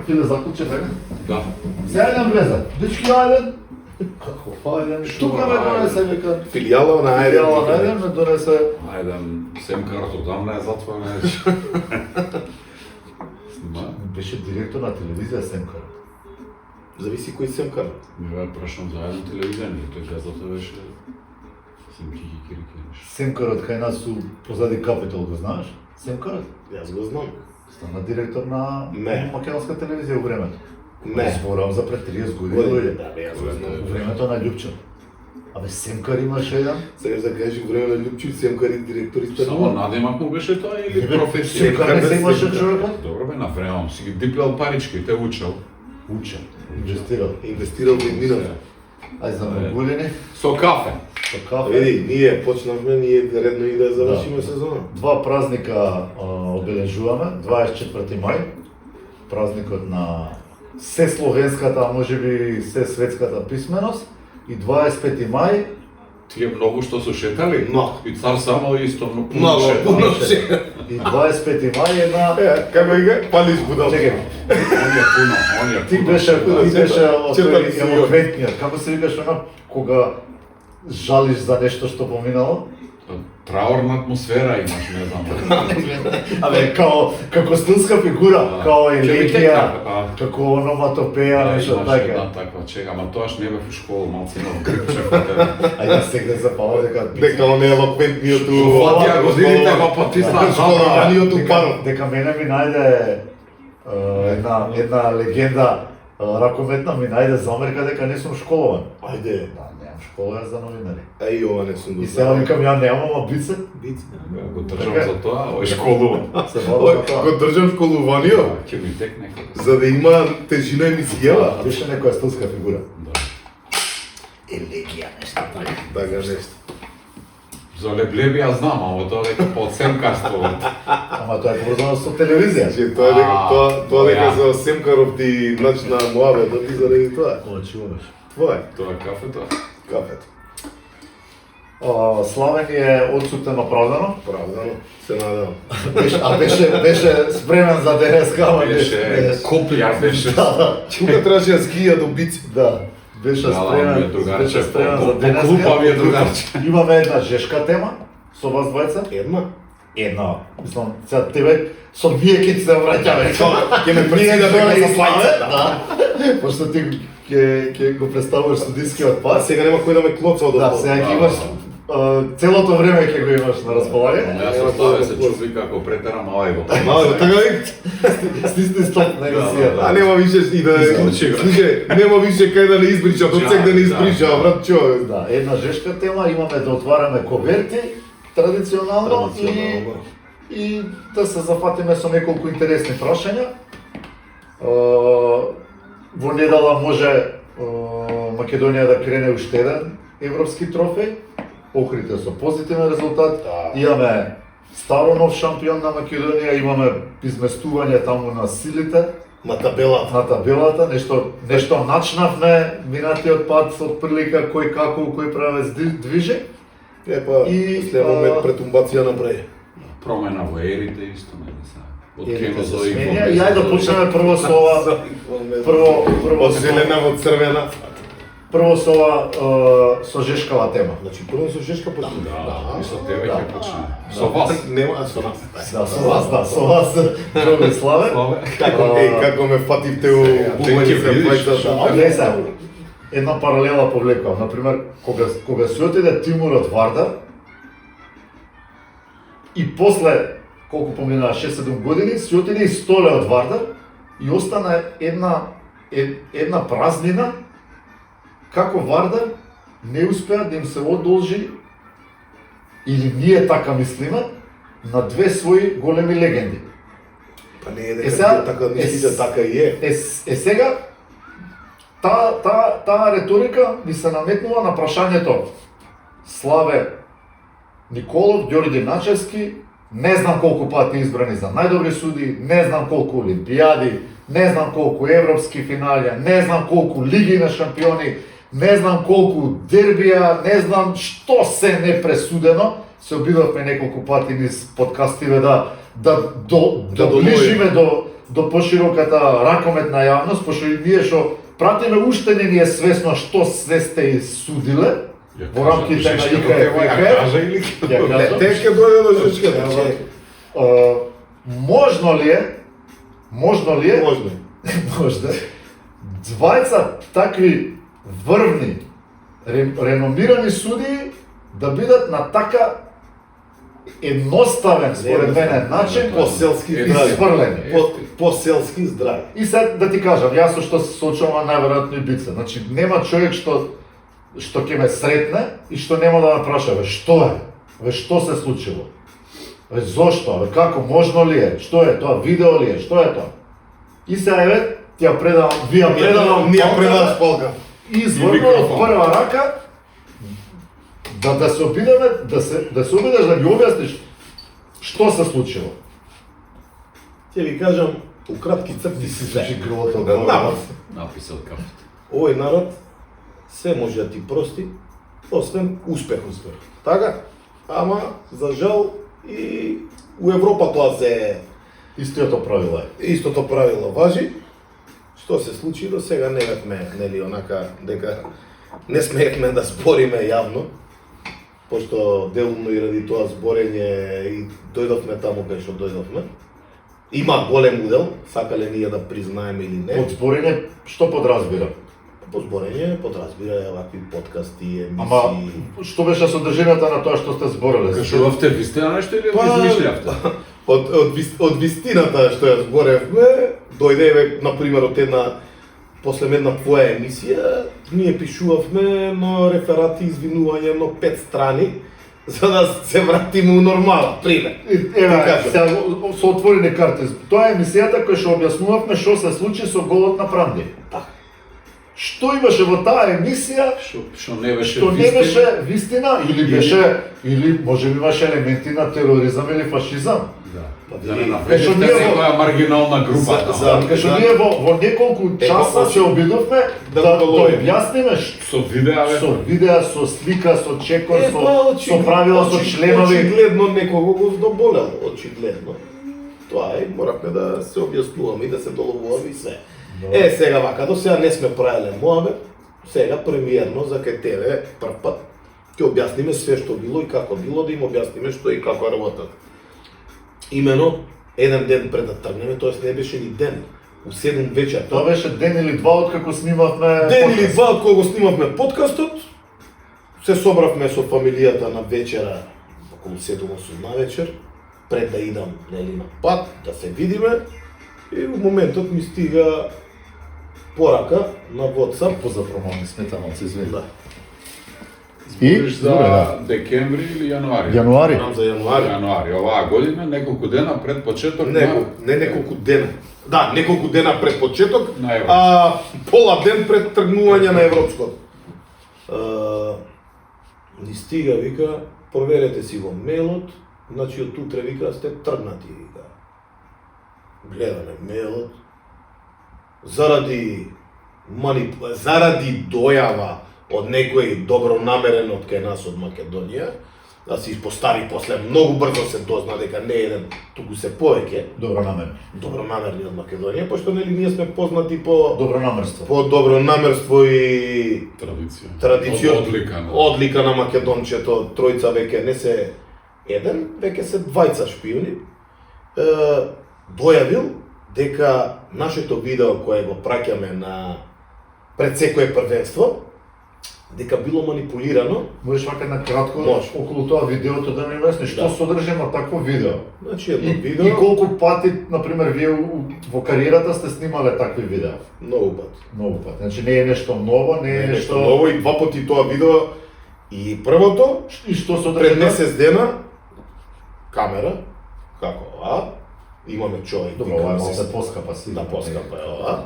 Филе заклуче, така? Да. Сега еден влезе. Дечки, ајден. Како, ајден. Тука ме донесе, века. Филијала на ајден. Филијала на ајден ме донесе. Ајден, семкарот одамна е затворена. Снима? Беше директор на телевизија Семкар. Зависи кој семкар. Ми прашам за една телевизија, ние тој газата беше Семки Кирики нещо. Семкарот кај нас су позади Капитал, го знаеш? Семкарот? Јас го знам. Стана директор на Не. македонска телевизија во времето. Не. Зборам за пред 30 години. Да, бе, јас го знам. Во времето на Љупчев. Абе, Семкар имаше еден. Сега да кажеш време на Љупчев семкари директори Само станува. надимак му беше тоа или Бе, професија? Семкар не се имаше човекот? Добро бе, на време си ги диплял парички и те учел. Учен. Инвестирал. Инвестирал во иднината. Ај за многу години. Со кафе. Со кафе. Еди, ние почнавме, ние редно и да завршиме сезона. Два празника обележуваме. 24 мај, празникот на се словенската, а можеби се светската писменост, и 25 мај, Тие многу што се шетали? Много. И цар само исто Много, шетал. puno. и 25 мај една... Како ига? Палиш будал. Чекај, Он е ти пуно. беше од Читали тој си елоквентниот, како се викаш оно, кога жалиш за нешто што поминало? Траурна атмосфера имаш, не знам. Абе, како стилска фигура, као елегија, А. како ономатопеја, нешто Имаш така. една таква, чека, ама тоаш не бев у школа, малци имав грипчев. Ајде сега запала дека Дека он е елоквентниот у... Фатија годините го потисна школуваниот у парот. Дека мене ми најде една легенда ракометна ми најде замерка дека не сум школован. Ајде. Да, немам школа за новинари. Ај, ова не сум го И сега викам ја немам, ама бице. Го држам за тоа, ој школува. Се вода на Го тоа. држам школуваниот, Ќе ми текне како. за да има тежина емисијава. Беше некоја стилска фигура. Да. Елегија нешто така. Така нешто. За леблеби ја знам, ама тоа дека по семкарство. Ама тоа е поврзано со телевизија. Че тоа дека тоа дека ја. за Семкаров ти начна муабетот и заради тоа. Кога чуваш? Тоа е Тоа е кафето. кафето. Славен е одсутен оправдано. Правдано, се надевам. Беше спремен за денеска, ама Беше копија беше. Тука требаше да скија до бици. Да, беше Да, ми е спремен, другарче, беше спремен по- за по денеска. клупа ми е другарче. Имаме една жешка тема со вас двајца. Една. Една, мислам, сега тебе со ние ќе ти се враќаме. Ќе ме Ние да представиш беме за Славе, да. Пошто ти ќе го представуваш студискиот Па пас. сега нема кој да ме клоца од Да, отбор. сега ќе имаш целото време ќе го имаш на располагање. Јас оставе се чуви како претерам, ај го. Мало, така вик. Стисни стоп на емисијата. А нема више и да Исклучи го. слушај, нема више кај да не избриша, до цек да не избриша, брат човек. Да, една жешка тема, имаме да отвараме коверти традиционално и да се зафатиме со неколку интересни прашања. Во недела може Македонија да крене уште еден европски трофеј, Охридите со позитивен резултат. Да. Имаме старо нов шампион на Македонија, имаме изместување таму на силите На табелата. на табелата, нешто начнавме минатиот пат од прилика кој како кој правец движи. Епа, И, след момент претумбација направи. Промена во ерите исто, не знам. Од Ерите Кено се за сменја. И ајде да почнеме прво со ова, прво Од зелена во црвена. прво со ова со жешкава тема. Значи прво со жешка почнеме. Да, и со тебе Да. ќе почнеме. Со вас. Нема со нас. Да, со вас, Джого и Славе. Како ме фативте у Ќе видиш. Гледај сега, една паралела повлекувам. Например, кога се отиде Тимур од Вардар и после колку помина 6-7 години, се отиде и Столе од Вардар и остана една празнина како Вардар не успеа да им се одолжи, или ние така мислиме, на две своји големи легенди. Па не е Е, сега- дека така мислите, така и е. Сега, таа реторика ми се наметнува на прашањето Славе Николов, Ѓорѓе Начевски, не знам колку пати избрани за најдобри суди, не знам колку олимпијади, не знам колку европски финали, не знам колку лиги на шампиони, не знам колку дербија, не знам што се непресудено. Се обидовме неколку пати низ подкастиве да доближиме до пошироката ракометна јавност, пошто и ние што пратиме уште не ни е свесно што се сте судиле во рамките на ИКФ. Кажа или Ја кажам. Тешке дојде до жичката. Можно ли е? Можно. Можда. Двајца такви врвни, реномирани судии да бидат на така едноставен, според мене, начин По-селски изфрлени. По-селски здрави. И сега да ти кажам, јас со што се соочувам најверојатно и бица. Значи, нема човек што ќе ме сретне и што нема да ме праша, бе, што е? Бе, што се случило? Бе, зошто? Бе, како? Можно ли е? Што е тоа? Видео ли е? Што е тоа? И сега, еве, ти ја предавам, ви ја предавам, Ние предаваш полка. изврно од прва рака, да се обидеме, да се обидеш да ги објасниш што се случило. Ќе ви кажам, у кратки црти Си се. случи грлото од Намаз. Написал кафето. Овој народ се може да ти прости, освен успех. Така? Ама, за жал, и у Европа тоа се Истиото правило е. истото правило важи. Што се случи до сега не бевме, нели, онака, дека не смеевме да збориме јавно, пошто делумно и ради тоа зборење и дојдовме таму кај што дојдовме. Има голем удел, сакале ние да признаеме или не. Од зборење, што подразбира? По зборење подразбира вакви подкасти, Ама, емисии. што беше содржината на тоа што сте збореле? Кажувавте вистина нешто или Па, измишлявте? Од вистината што ја зборевме, дојде, например, од после една твоја емисија, ние пишувавме на реферати извинување на 5 страни, за да се вратиме у нормала, пример. Еве, кажам. сега со отворени карти. Тоа е емисијата која што објаснувавме што се случи со голот на Пранди. Така. Што имаше во таа емисија Што не беше што не вистина? беше вистина или може би имаше елементи на тероризам или фашизам? Да. Па Да не ви- навредите Што ние во- некоја маргинална група. Така што ние во неколку часа се обидовме да објасниме Со видеа, бе. со видеа, со слика, со чекор, Па, со правила, со членови. Очигледно некого го здоболел, очигледно. Тоа е, моравме да се објаснуваме и да се доловуваме и се. Сега вака, до сега не сме правиле моабет, сега премиерно за кај тебе прв пат ќе објасниме све што било и како било, да им објасниме што и како работат. Имено, еден ден пред да тргнеме, тоест не беше ни ден, у 7 вечер. Тоа беше ден или два откако снимавме Ден или подкаст. два од кога го снимавме подкастот, се собравме со фамилијата на вечера, околу 7-8 на вечер, пред да идам, нели, на пат, да се видиме, и во моментот ми стига порака на WhatsApp. Поза промони сметановци, извини. Да, Збориш за добре, да. декември или јануари? Јануари. знам за јануари. Јануари, оваа година, неколку дена пред почеток Не неколку дена. Да, неколку дена пред почеток, На Европско. а пола ден пред тргнување на Европското. Ни стига, вика, проверете си во мейлот, значи од утре, вика, сте тргнати, вика. Гледаме мейлот, заради дојава од некој добронамерен од кај нас од Македонија, да се испостави после многу брзо се дозна дека не е еден, туку се повеќе добронамерни од Македонија, пошто нели ние сме познати по Добронамерство. добронамерство и традиција. Одлика на одлика на македончето, тројца веќе не се еден, веќе се двајца шпиони. Дојавил дека нашето видео кое го праќаме на пред секое првенство, дека било манипулирано. Можеш вака на кратко Може. околу тоа видеото да ми објасниш што Да. содржи на такво видео. Значи едно И видео, колку пати, например, вие во кариерата сте снимале такви видеа? многу пат. Многу пати. Значи не е нешто ново, не е Нешто нешто ново и два пати тоа видео. И првото, И што содржи? пред месец дена, камера, како ова, имаме човек, Добро, вика, ова се се поскапа си. да поскапа е ова,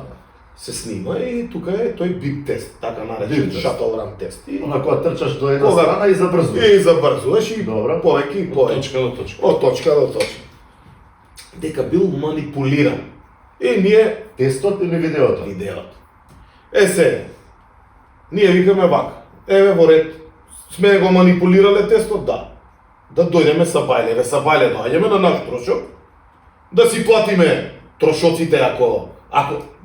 се снима и тука е тој бип тест, така наречен Бип тест. шатл ран тест. И, Она кога трчаш до една Кога- страна и забрзуваш. и забрзуваш и Добро. повеќе и од повеќе. точка до точка. Од точка до точка. Дека бил манипулиран. И ние Тестот или видеото? видеото. Се, ние викаме вака. Еве во ред, сме го манипулирале тестот, да. Да дојдеме са бајле, са бајле доаѓаме на наш трошок, да си платиме трошоците ако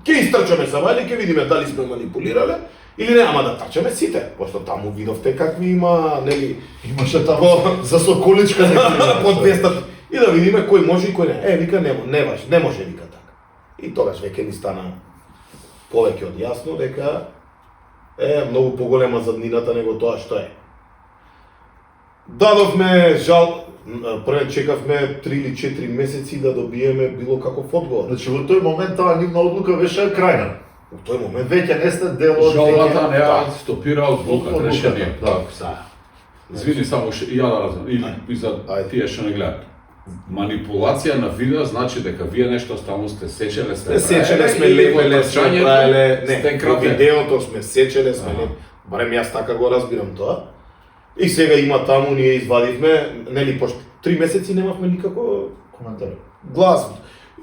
ќе истрчаме сама или ќе видиме дали сме манипулирале или не, ама да трчаме сите, пошто таму видовте какви има, нели, Имаше таму за соколичка по 200 и да видиме кој може и кој не. Вика не може вика така. И тогаш веќе ни стана повеќе од јасно дека многу поголема заднината него тоа што е. Дадовме првен чекавме 3 или 4 месеци да добиеме било каков одговор. Значи во тој момент таа нивна одлука беше крајна. Во тој момент Веќе не сте дел од Жалбата не ја Да. стопира одлуката, Одлуката, решение. да. Така, са. Извини, само ја да разберам, и за тие што не гледат. Манипулација на видео значи дека вие нешто стално сте сечеле, сте сечеле сме, или во лепеле сме, трчањето правеле, сте не, кратени. видеото сме сечеле, сме, Ага. барем јас така го разбирам тоа. И сега има таму, ние извадивме, нели, пошто 3 месеци немавме никако коментар. глас.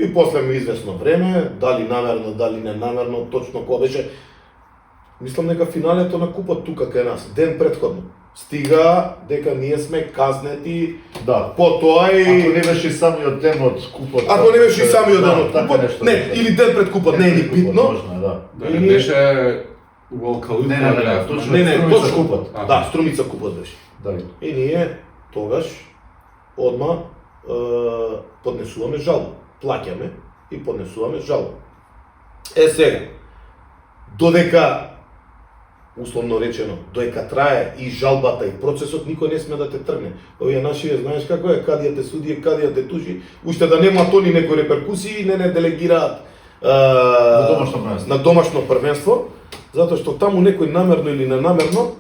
И после ми известно време, дали намерно, дали ненамерно, точно кој беше, мислам дека финалето на купот тука кај нас, ден претходно. Стига дека ние сме казнети Да. по тоа и... Ако не беше самиот ден од купот. Ако не беше и самиот ден од така купот, нешто не, беше. или ден пред купот, не е ни Ден пред купот, битно. Можно, е, да. Да не беше Волкалут. Не, точно. Не, Струмица точно купот. Аха. Да, Струмица купот беше. Да. И ние тогаш одма поднесуваме жалба. Плаќаме и поднесуваме жалба. Сега, додека условно речено, додека трае и жалбата и процесот, никој не сме да те тргне. Овие наши, знаеш како е, кадија те суди, кадија те тужи, уште да нема тони некои реперкусии, не делегираат На домашно првенство. на домашно првенство, затоа што таму некој намерно или ненамерно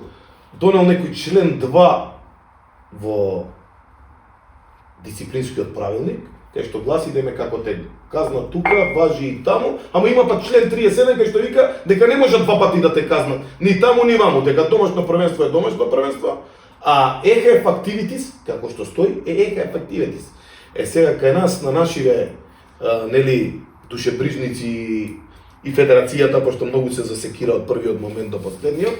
донел некој член 2 во дисциплинскиот правилник, кај што гласи да како те казна тука, важи и таму, ама има пак член 37 кај што вика дека не може 2 пати да те казнат, ни таму ни ваму, дека домашно првенство е домашно првенство, а EHF activities, како што стои, е EHF activities. Сега кај нас, на нашиве, нели, душебрижници и федерацијата, пошто многу се засекира од првиот момент до последниот,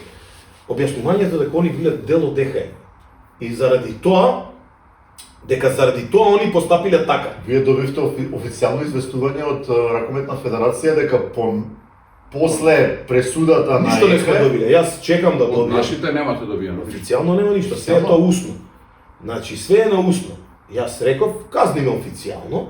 објаснувањето дека они биле дел од EHF. И заради тоа они постапиле така. Вие добивте официјално известување од Ракометна федерација дека после пресудата на Ништо не сме добиле. Јас чекам да Од добијам. нашите немате добиено. Официјално нема ништо, се е тоа усно. Значи све е на усно. Јас реков, казниме официјално,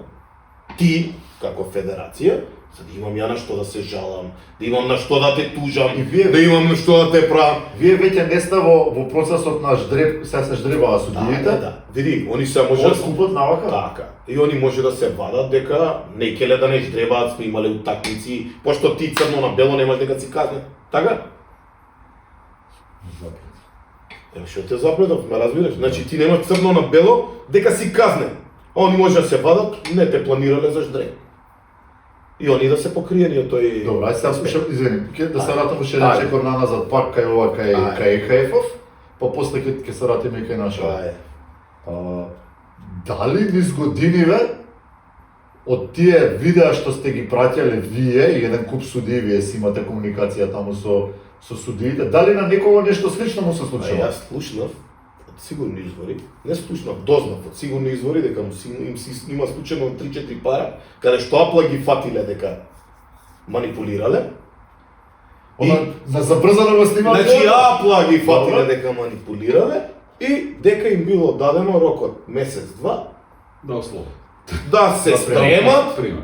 ти како федерација, за да имам ја на што да се жалам, да имам на што да те тужам, И вие- да имам на што да те правам. Вие веќе не сте во процесот на ждреб, сега се ждребаа судиите. Да. Види, они се може Од купот навака. така. И они може да се вадат дека не келе да не ждребаат, сме имале утакмици, пошто ти црно на бело немаш дека си казне. Така? Што те запредов, ме разбираш? Значи ти немаш црно на бело дека си казнен. А они може да се вадат, не те планирале за ждреб. И они да се покриени од тој... Добро, ај сега слушам, извини, ќе да се вратам уште еден Ајде. чекор на назад, пак кај ова, Ајде. кај EHF-ов, па после ќе се вратиме и кај нашава. Ајде. Дали низ годиниве од тие видеа што сте ги праќале вие и еден куп судии, вие си имате комуникација таму со судиите, дали на некого нешто слично му се А случило? јас слушнав од сигурни извори, не слушнав, дознав од сигурни извори дека им си има случено 3-4 пара, каде што Апла ги фатиле дека манипулирале. Она на забрзано го снимале. Значи Апла ги фатиле Добро. дека манипулирале и дека им било дадено рокот месец-два Да ослободат. да се спремат, Пример,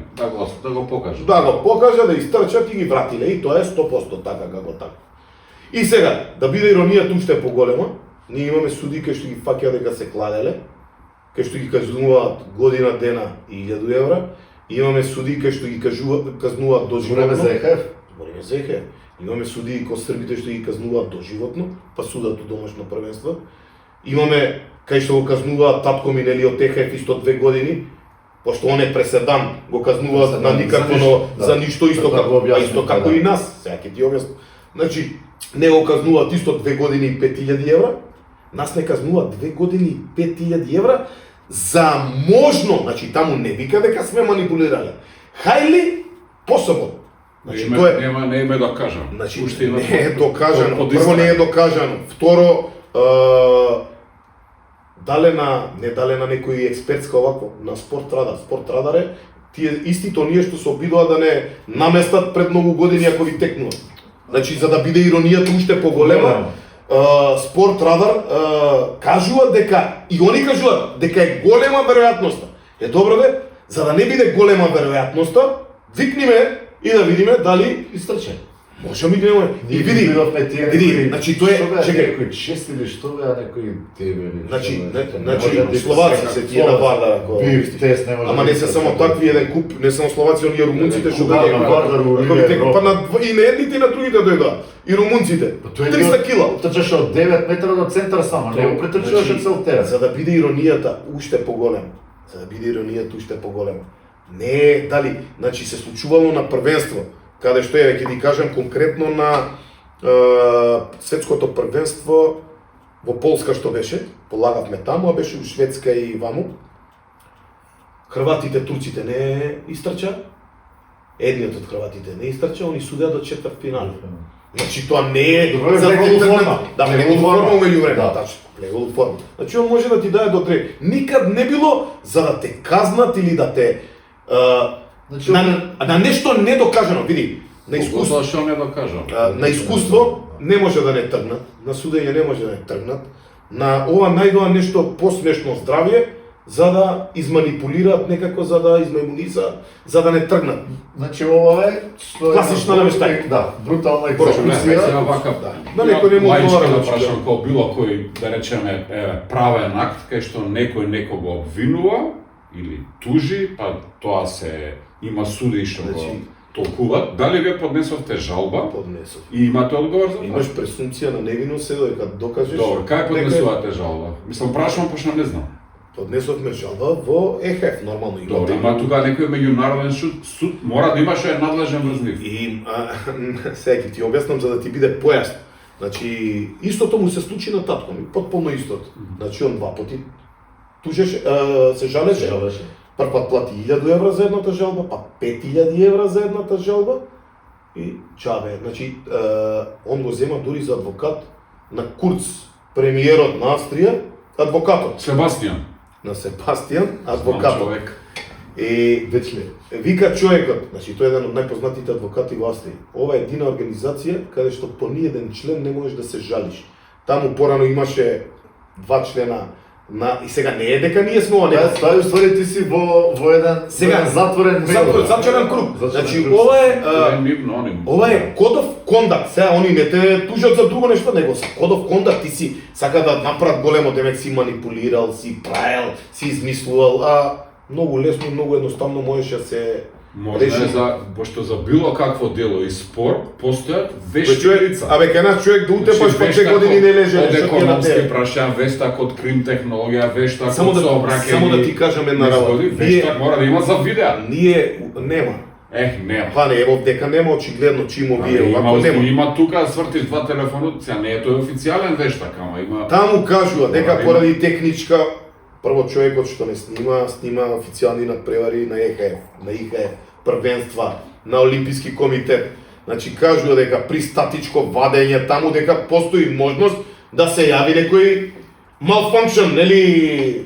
да го покажат. да го покажа, да истрчат и ги вратиле. И тоа е 100% така како така. И сега, да биде иронијата уште поголема, ние имаме суди кај што ги фаќа дека се кладеле, кај што ги казнуваат година дена и 1000 евра, и имаме суди кај што ги казнуваат Збориме доживотно. за EHF. Збориме за EHF. Имаме суди кои србите што ги казнуваат доживотно, па судат у домашно првенство. Имаме кај што го казнуваат татко ми нели од EHF исто 2 години, пошто он е преседан, го казнуваат на никакво, но да. за ништо исто Да, да го како, објасним, исто како да. и нас. Сега ќе ти објаснам. Значи, не го казнуваат исто 2 години и 5000 евра, нас не казнуваат 2 години и 5000 евра за можно, значи таму не вика дека сме манипулирале. Хајли посебно. Значи тоа е не име да кажам. Значи, Уште има не е докажано. под Прво не е истрага. докажано. Второ, дале на некој експертска овако, на Спорт Радар е тие истите оние што се обидува да не наместат пред многу години ако ви текнува. Значи за да биде иронијата уште поголема, Спорт Радар кажува дека и они кажуваат дека е голема веројатноста. Е добро де, за да не биде голема веројатноста, викниме и да видиме дали Истрче. можеме или не. И види, значи тоа е, чекај, некој 6 или што беа некој тебе. значи словаци се тие на Вардар, Бив тест не може. ама не се само такви еден куп, не само словаци, оние румунците што Да, на Вардар у Европа. па и на едните и на другите дојдоа. И румунците. 300 кила. Трчаше од 9 метра до центар само, не го претрчуваше цел терен. За да биде иронијата уште поголема. За да биде иронијата уште поголема. Не е дали, значи се случувало на првенство, каде што е, ќе ти кажам конкретно на светското првенство во Полска што беше, полагавме таму, а беше у Шведска и ваму. Хрватите, турците не истрча, едниот од хрватите не истрча, они судеа до четвртфинал. Значи тоа не е Добро, за влегол влегол форма. Да, влегол форма умеѓу време, Да. тачно. Влегол форма. Значи он може да ти даде до 3. Никад не било за да те казнат или да те Значи, на нешто недокажано, види, на искуство, Што не да кажам. на искуство не може да не тргнат, на судење не може да не тргнат, на ова најдоа нешто посмешно здравје, за да изманипулираат некако, за да измајмунизаат, за да не тргнат. Значи ова е што е Класична намештајка. Да, брутална Сега екзекуција. вака, Да, некој не му одговара, да значи, прашам како било кој, да речеме, правен акт кај што некој некого обвинува или тужи, па тоа се има суди што го Значи, толкуваат. Дали вие поднесовте жалба Поднесов. и имате одговор за тоа? Имаш пресумција на невиност се додека докажеш. Добро, кај дека- поднесувате жалба? Мислам, прашувам, пошто не знам. Поднесовме жалба во ЕХФ, нормално има. Добро, таму. има тука некој меѓународен суд, мора да имаше надлежен врз нив. И сега ќе ти објаснам за да ти биде појасно. Значи, истото му се случи на татко ми, потполно истото. Значи, он 2 пати тужеше, се жалеше. Прв пат плати 1000 евра за едната жалба, па 5000 евра за едната жалба и чабе. Значи, он го зема дури за адвокат на Курц, премиерот на Австрија, адвокатот Себастијан. на Себастијан, Знам адвокатот. човек. И вика човекот, значи тој е еден од најпознатите адвокати во Австрија. Ова е едина организација каде што по ниеден член не можеш да се жалиш. Таму порано имаше 2 члена и сега не е дека ние сме ова, не. Тоа е уствари ти си во еден Сега, затворен зачарен круг. Зачарен Значи круг. ова е код of conduct. Сега они не те тужат за друго нешто, него са код of conduct, ти си сака да направат големо, демек си манипулирал, си правил, си измислувал, а многу лесно, многу едноставно можеше да се Може реши. пошто за било какво дело и спор постојат вешти човек, лица. абе кај нас човек да утепаш Значи, па 2 вештак години не леже, од нешто ќе на економски тебе. прашања, вештак од крим технологија, вештак Само од да сообраќај. само да ти кажам една работа. Вештак мора да има за видео. Ние нема. Нема. Па не, ево дека нема очигледно чимо вие, овако нема. Има тука свртиш 2 телефона, сега не е тој официјален вештак, ама има. Таму кажува дека Мора да поради техничка прво човекот што не снима официјални надпревари на ЕХФ, на ИХФ, првенства, на Олимписки комитет. Значи кажува дека при статичко вадење таму дека постои можност да се јави некој malfunction, нели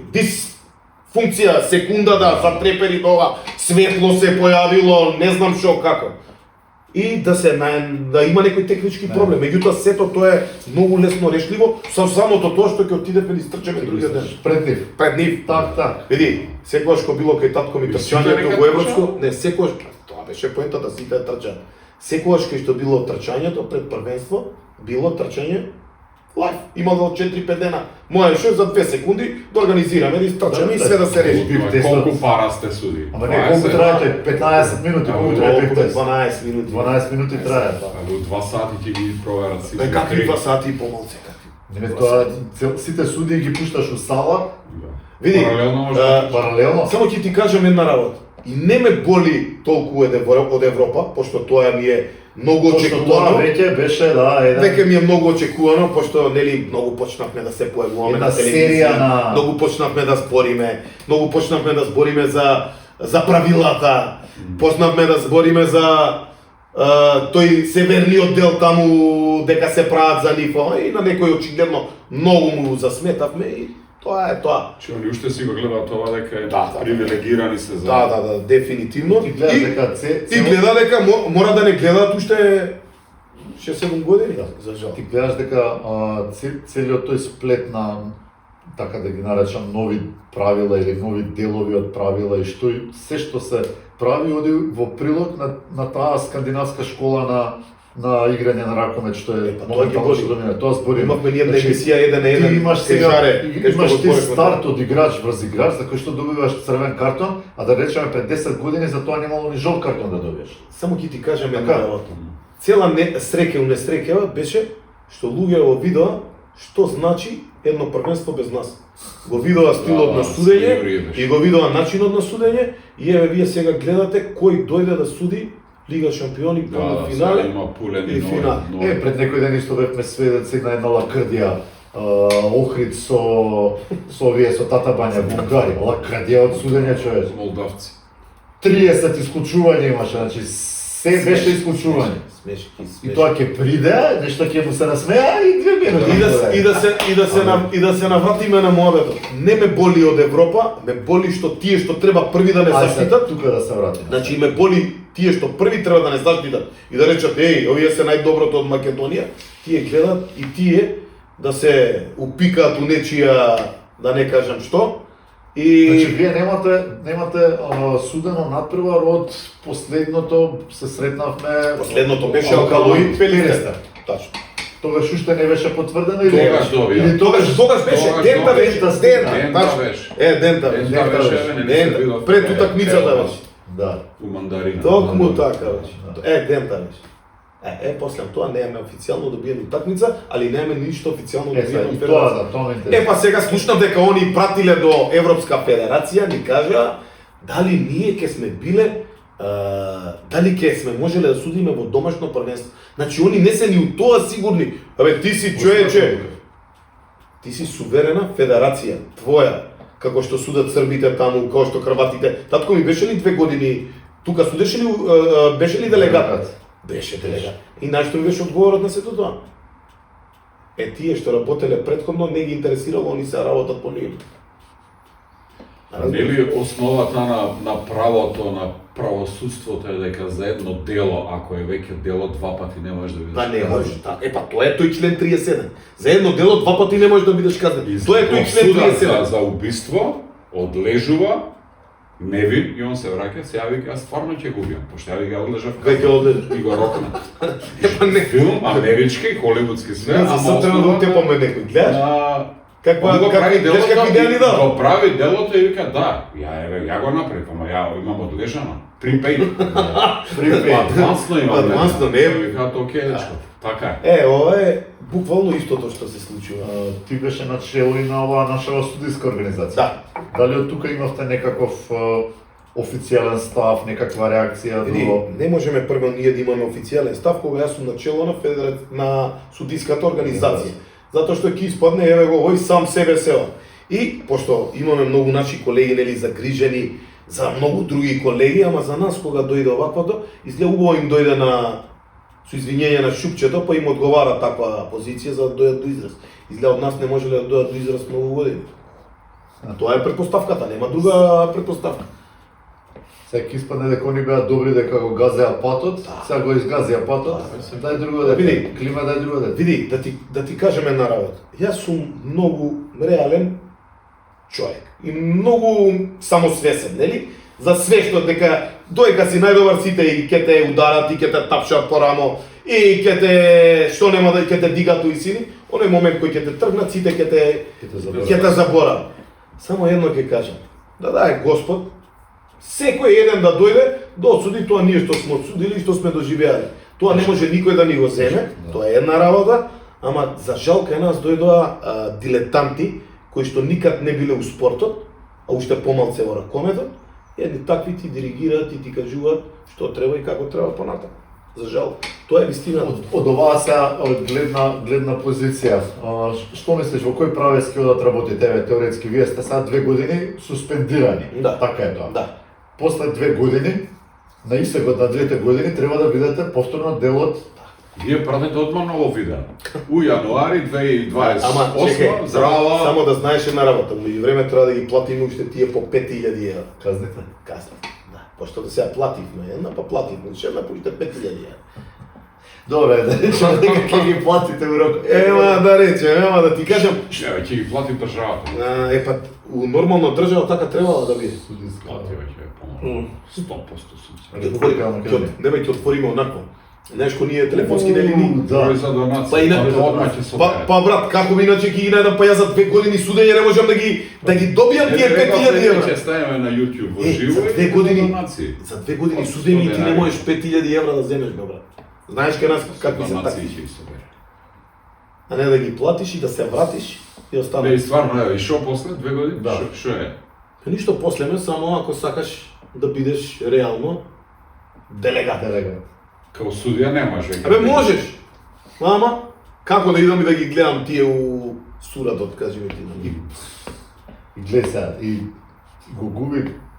дисфункција, секунда да затрепери тоа, светло се појавило, не знам што како. И да да има некој технички проблем. Меѓутоа сето тоа е многу лесно решливо со самото тоа што ќе отидеме да истрчеме другиот ден. Пред нив. Пред нив. Так. Види, секогаш кога било кај татко ми Сите трчањето некад во европско, трчаат? не секогаш, тоа беше поентата, сите трчаат. Секогаш кај што било трчањето пред првенство, било трчање лайф. Имало 4-5 дена. Можеше за 2 секунди да организираме, да истрчаме и све да се реши. Колку пара сте суди? Ама не, колку трае тој? 15 минути, колку трае Околу тој тест? 12 минути. 12 минути трае. Во 2 сати ќе ги проверат сите. Бе, какви 2 сати и помалце, какви? Не, тоа сите суди ги пушташ у сала Види, Паралелно може паралелно. само ќе ти кажам една работа. И не ме боли толку од Европа, пошто тоа ми е многу Пошто тоа очекувано. веќе беше еден Веќе ми е многу очекувано, пошто нели многу почнавме да се појавуваме Една на телевизија, серија на- многу почнавме да збориме, многу почнавме да збориме за правилата, почнавме да збориме за тој северниот дел таму дека се прават за нив, и на некој очигледно многу му засметавме и Тоа е тоа. Че они уште си го гледаат тоа дека е Да. привилегирани се за... Да, дефинитивно. Ти гледаш дека И гледа дека мора да не гледаат уште 6-7 години, за жал. Ти гледаш дека целиот тој сплет на, така да ги наречам, нови правила или нови делови од правила и се што се прави оди во прилог на таа скандинавска школа на играње на ракомет, што е тоа ги боли. Тоа зборим. Имавме ние една емисија 1 на 1. Ти имаш сега, кај што имаш го ти зборивме старт тоа. од играч врз играч, за кој што добиваш црвен картон, а да речеме пред 10 години за тоа немало ни жолт картон да добиеш. Само ќе ти кажам една Така. работа. Цела среќа унесреќава беше што луѓе во видоа што значи едно првенство без нас. Го видоа стилот на судење и го видоа начинот на судење и еве вие сега гледате кој дојде да суди Лига шампиони, полуфинале има пулени и финал. Пред некој ден исто бевме сведоци на една лакрдија Охрид со овие со Татабања Бугари, лакрдија од судење човече. Молдавци. 30 исклучувања имаше, значи се беше исклучување. Смешки. И тоа ќе приде, нешто ќе му се насмеа и 2 минути. И да се навратиме на моабетот. Не ме боли од Европа, ме боли што тие што треба први да не заштитат. Тука да се вратиме. Значи ме боли тие што први треба да не заштитат и да речат еј, овие се најдоброто од Македонија, тие гледат и тие да се упикаат у нечија, да не кажам што. И Значи вие немате судено надпревар од последното се сретнавме. последното беше Алкалои Алкалои Пелистер. Точно. Тогаш уште не беше потврдено или Тогаш добија. или Тогаш беше Дента беше, Дента Дента беше. Дента беше. Дента беше, не се Дента, видов. пред утакмицата беше. Да. У мандарина. Токму така беше. Дента беше. После тоа немаме официјално добиена утакмица, али немаме ништо официјално добиено И од тоа федерација. да, тоа ме интересува. Па сега слушнав дека они пратиле до Европска федерација, ни кажа дали ние ќе сме биле дали ќе сме можеле да судиме во домашно првенство. Значи они не се ни у тоа сигурни. Абе ти си човече, ти си суверена федерација, твоја, како што судат србите таму, како што хрватите. Татко ми беше ли 2 години тука судеше ли беше ли делегат? Беше делегат. И нашто ми беше одговорот на сето тоа. Тие што работеле претходно не ги интересирало, они се работат по нив. Нели основата на правото, на правосудството е дека за едно дело, ако е веќе дело, 2 пати не можеш да бидеш Па не казнен. може, па тоа е тој член 37. За едно дело 2 пати не можеш да бидеш казнен. Тоа е тој член Осуден 37. за убиство, одлежува, невин и он се враќа, се јави дека стварно ќе го убиам, пошто ја го одлежав Веќе одлежав. и го рокна. Па не. Филм амерички, холивудски све, За сад треба да утепаме некој, гледаш? Он го прави делото, какви идејни дава? го прави делото и вика да, ја го направив, ама ја имам одлежано. Припејд. Адвансно имам. Адвансно, не. Вика, окей, дечко. Така е. Ова е буквално истото што се случува. Ти беше начело и на оваа наша студиска организација. Да. Дали од тука имавте некаков официјален став, некаква реакција Види, до... не можеме прво ние да имаме официјален став кога јас сум начело на судиската организација. Затоа што ќе испадне еве го овој сам себе сео. И пошто имаме многу наши колеги нели загрижени за многу други колеги, ама за нас кога дојде оваквото, изгледа убаво им дојде со извинење на шупчето, па им одговара таква позиција за да дојдат до израз. Изгледа од нас не можеле да дојдат до израз многу години. Тоа е претпоставката, нема друга претпоставка. Сега ќе испадне дека они беа добри дека го газеа патот, сега го изгазија патот, дај друго дете. Види. Клима дај друго дете. Види, да ти кажем една работа. Јас сум многу реален човек и многу самосвесен, нели? За све што дека доека си најдобар сите и ќе те ударат и ќе те тапшат по рамо и ќе те што нема да ќе те дигат у сини, оној момент кој ќе те тргнат сите ќе те заборават. Само едно ќе кажам. Да дај Господ секој еден да дојде да одсуди тоа ние што сме одсудили и што сме доживеали. Тоа не може никој да ни го земе, тоа е една работа, ама за жал кај нас дојдоа дилетанти кои што никад не биле у спортот, а уште помалце во ракометот, едни такви ти диригираат и ти кажуваат што треба и како треба понатаму. За жал, тоа е вистина. Од оваа сега гледна позиција, што мислиш, во кој правец ќе одат работите? Еве, теоретски, вие сте сега 2 години суспендирани. Да. Така е тоа. Да. После 2 години, на истекот на 2 години, треба да бидете повторно дел од Вие пратете одма ново видео. У јануари 2028, Ама, чекај, здрава. само да знаеш една работа, меѓу време треба да ги платиме уште тие по 5000 евра. Казните? Казна. Да, пошто да сега плативме една, па плативме уште една по уште 5000 евра. Добре, да речеме дека ќе ги платите у рок. Ема да речем, ема да ти кажам, Еве, ќе ги плати државата. па у нормално држава така требало да биде. Плати веќе помалку. 100% сум. Република Македонија. Не ќе отвориме однакво. Знаеш кој ние телефонски линии? Број за донација. Па инаку, одма ќе се па брат, како би иначе ќе ги најдам, па јас за 2 години судење не можам да ги добијам тие 5000 евра. Ќе ставиме на YouTube во Е, живо за 2 и години, донации. за 2 години судење и ти не можеш 5000 евра да земеш, бе брат. Знаеш кај нас какви се Донации такви? ќе ги собере. А не да ги платиш и да се вратиш и Бе, остане. и стварно, еве, и шо после 2 години? Да. Шо е? Па ништо последно, само ако сакаш да бидеш реално делегат. Делегат. Као судија не можеш веќе. Абе можеш. Ама како да идам и да ги гледам тие у сурадот, кажи ми ти на ги. И гледај сега, и го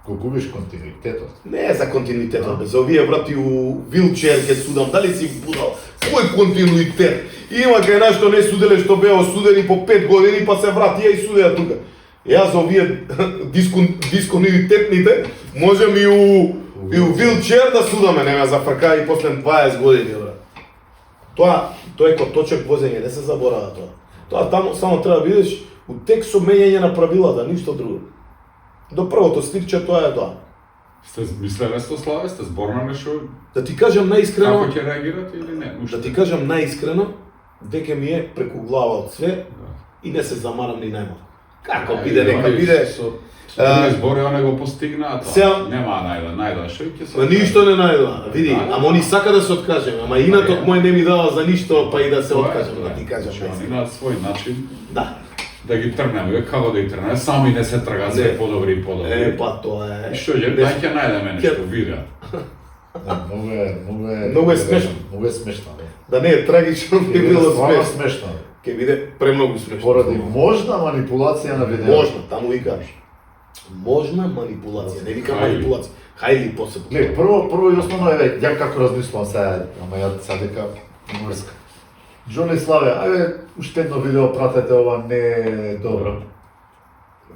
губиш континуитетот. Не е за континуитетот, бе, за овие брати у вилчер ке судам, дали си будал? Кој континуитет? Има кај нас што не суделе, што беа осудени по 5 години, па се вратија и судеа тука. Јас за овие дисконуитетните можем и у вилчер да судаме, не ме зафрка и после 20 години, бре. Тоа е коточек возење, не се заборава тоа. Тоа таму само треба да бидеш у тек со менјање на правилата, ништо друго. До првото стирче тоа е тоа. Сте мислеле сте Славе, сте зборна нешто? Да ти кажам наискрено, Како ќе реагирате или не? да ти кажам наискрено, дека ми е преку глава од све Да. и не се замарам ни најмалку. Како биде, нека биде. Со други збори, они го постигнаат. Сега- Нема најда шо ќе се. Па ништо не најдоа. Види, Да, ама они сака да се откажеме, ама инатот Е. мој не ми дава за ништо, па и да се Тоа е, откажам, тоа да е. ти кажам. Значи, они наистина. на свој начин Да. да ги тргнеме, како да ги тргнеме, сами не се тргаат све Не. подобри и подобри. Е, па тоа е. И што ќе, дај ќе најдеме нешто видео. Многу е смешно. Многу е смешно. Да не е трагично, би било Стварно смешно. смешно. Ќе биде премногу смешно. Поради можна манипулација на видео. Можна, таму викаш. Можна манипулација, не викам Хајли. манипулација. Хајли посебно. Гле, прво и основно е, ја како размислувам сега, ама ја сега дека мрска. Джони Славе, ајде уште едно видео пратете, ова не е добро.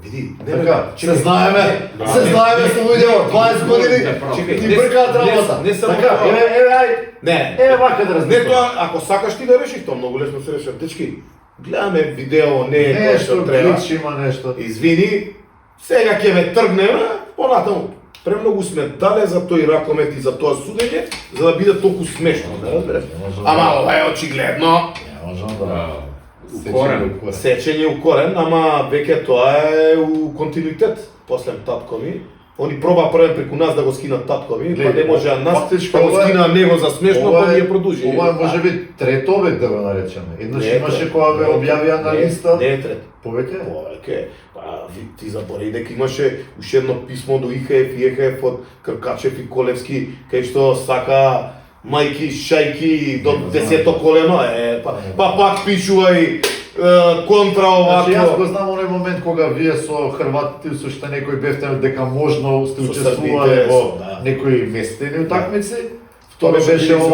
Види, Така, се чекај, знаеме, да. се знаеме со видео, 20 години, Чекај, ти не- бркаат не- работа. не само Така, тоа. еве, ај, Не, вака да не размислувам. тоа, ако сакаш ти да решиш, тоа многу лесно се решава. Дечки, гледаме видео, не е тоа што Нешто треба. глич има нешто. Извини, сега ќе ме тргнеме, понатаму. Премногу сме дале за тој ракомет и за тоа судење, за да биде толку смешно, да разбереш. Не можам Ама да- ова е очигледно Не можам да... Да. сечем Укорен. до корен. сечење у корен, ама веќе тоа е у континуитет. После татко ми, они проба првен преку нас да го скинат татко ми, па Гледај, не може нас, фактички па го ова е- скина него за смешно, па ние продужи. Ова е може би трето век да го наречеме. Еднаш Не е имаше трет, кога бе не е објавија трет, на не, листа. Не е трет. Повеќе? Повеќе, па ти заборави дека имаше уште едно писмо до ИХФ и ЕХФ од Кркачев и Колевски, кај што сака мајки, шајки до Не, 10-то колено, па пак пишувај контра Значи јас го овако. знам оној момент кога вие со хрватите со што некој бевте дека можно сте Со учествувале србите, во да. некои местени утакмици. Тоа Второ беше беше били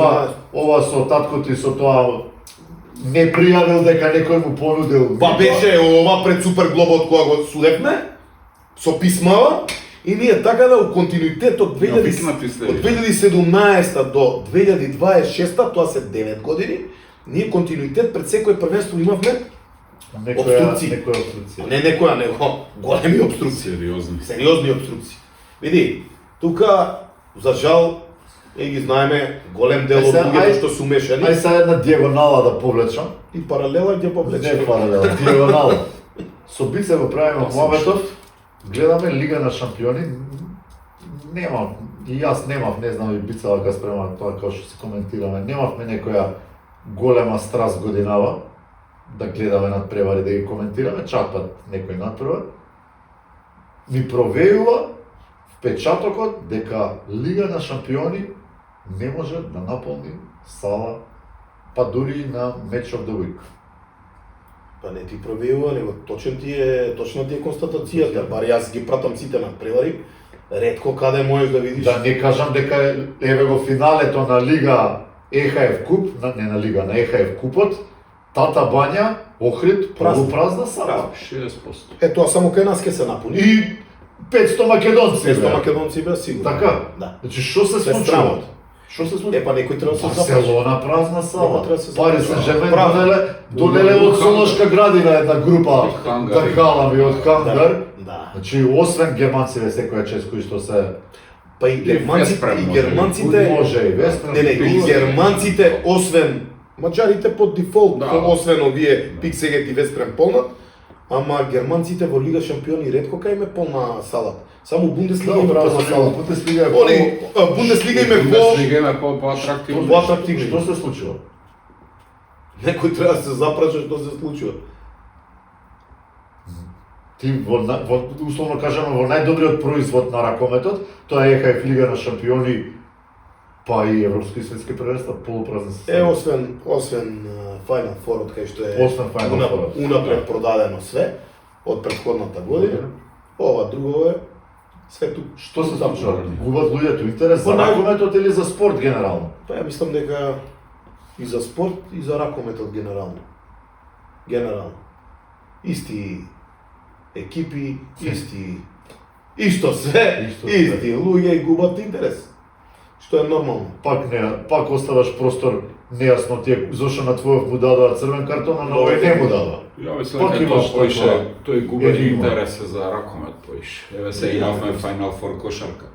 ова со таткото и со тоа не пријавил дека некој му понудил. Па беше ова пред Супер Глобот кога го судевме, со писмава, и ние така да у континуитет од Неопикнати сте. од 2017 до 2026, тоа се 9 години, ние континуитет пред секој првенство имавме обструкции. Некоја обструкција. Не некоја, него големи обструкции. Сериозни. Сериозни обструкции. Види, тука, за жал, ги знаеме голем дел од сега, луѓето што се умешани Ај сега една диагонала да повлечам. и паралела ќе Не повлече. паралела, диагонала. Со Бице го правиме муабетов, гледаме Лига на шампиони. Нема, и јас немав, не знам и Бица кога спрема тоа како што се коментираме, немавме некоја голема страст годинава да гледаме надпревари, да ги коментираме, чак пат некој надпревар. Ми провејува впечатокот дека Лига на шампиони не може да наполни сала, па дури и на Match of the Week. Па не ти провејува, него точно ти е констатацијата, бар јас ги пратам сите надпревари, ретко каде можеш да видиш. Да не кажам дека еве го финалето на Лига ЕХФ куп, не на лига, на ЕХФ купот, Тата Бања, Охрид, полупразна сала. 60%. Тоа само кај нас ќе се напуни. И 500 македонци. 500 бе. македонци бе сигурно. Така? Да. Значи, што се Се случува? страмот. Што се случува? Па некој треба да се запраши. Барселона празна сала. Некој треба да се Пари запраши. се Жермен Празна. донеле од Солошка градина една група Од Хангар. такалами од Хангар. Да. Значи, освен германците секоја чест кои што се Па и германците, Веспрем и може. германците, може и Веспрем. не, и германците освен маđарите под дефолт, Да. освен овие Пиксегет и Веспрем полнат, ама германците во Лига шампиони ретко кај им е полна сала. Само Бундеслига има полна сала. Бундеслига е Они Бундеслига им е по Бундеслига има по-атрактивно. по-атрактивно. Што се случува? Некој треба да се запраша што се случува. Ти во условно кажано во најдобриот производ на ракометот, тоа е ЕХФ Лига на шампиони, па и европски и светски првенства, полупразни се. Освен Final Four од кај што е Освен Final Four. унапред продадено све од претходната година, ова друго е све тук. Што се случува? Губат луѓето интерес за Па, ракометот или за спорт генерално? Па ја мислам дека и за спорт и за ракометот генерално. Генерално. Исти екипи, исто све, Исто све. исти луѓе и губат интерес. Што е нормално. Пак оставаш простор нејасно ти е зошто на твојот му дадоа црвен картон, а на овој не му дадоа. Ја мислам Пак дека имаш тоа поише, таква тој губи енигма. интерес за ракомет поише. Еве се имавме Final Four кошарка.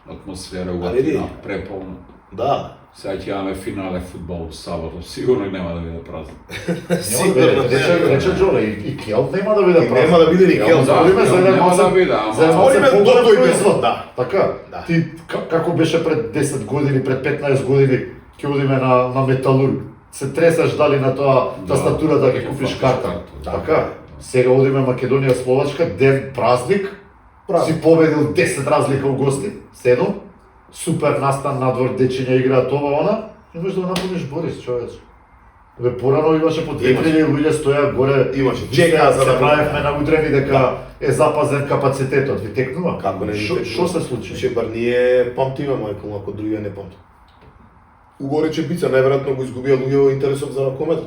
Атмосфера види. угатина, преполна. Да. Сега ќе имаме финале фудбал во саботу, сигурно нема да биде празно. Рече Джоле, и Кел нема да биде И нема да биде ни Кел, Ама да, збориме за еден нема малце, да биде, ама- за еден малце Збориме поголем до тој производ. дел, да. Така, Да. ти како беше пред 10 години, пред 15 години, ќе одиме на Металург. Се тресаш дали на тоа тастатура да ќе купиш карта. Да. Така, сега одиме Македонија Словачка, ден празник, си победил 10 разлика у гости, 7, супер настан надвор, дечиња играат ова, она, и можеш да го напомниш Борис, човече. Бе, порано имаше по 2000 луѓе стоја горе, Имаше. чека Чека за се да правевме на удрени дека е запазен капацитетот, ви текнува? Како не ви текнува? Што се случи? Ше бар ние памтиме Мајкл, ако другија не памти. Угоре Чепица најверојатно го изгубија луѓе во интересот за ракомет.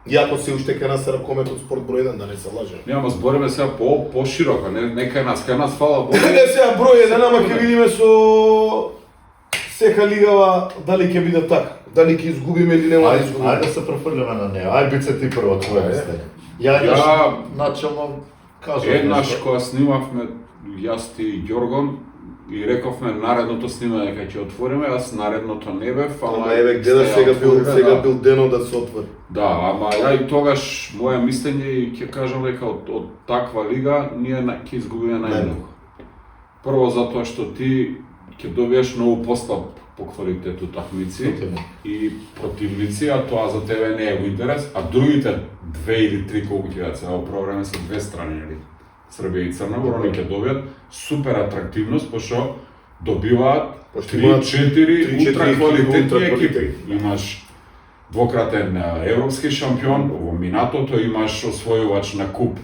Иако се уште кај нас се ракометот спорт број 1, да не се лажеме. Нема збориме сега по-широко, не кај нас фала Богу. Не сега број 1, ама ќе видиме со сека лигава дали ќе биде така. Дали ќе изгубиме или нема да изгубиме. Ајде да се префрлиме на неа. Ајде бице ти прво твое Ајде. мислење. Ја Ја- начално кажав Еднаш нешто. кога снимавме јас ти и Ѓоргон и рековме наредното снимање кога ќе отвориме, јас наредното не бев, Ама еве гледа сега бил денот да се отвори. Да, ама ја и тогаш моја мислење и ќе кажам дека од таква лига ние ќе изгубиме најмногу. Прво затоа што ти ќе добиеш многу послаб по квалитет утакмици Противник. и противници, а тоа за тебе не е во интерес, а другите 2 или 3 колку ќе бидат сега во прво време се две страни, нели? Србија и Црна Гора, они ќе добијат супер атрактивност, пошто добиваат Пошто имаат 3-4 3-4 ултра квалитетни ултра екипи. квалитетни. Имаш двократен европски шампион во минатото, имаш освојувач на куп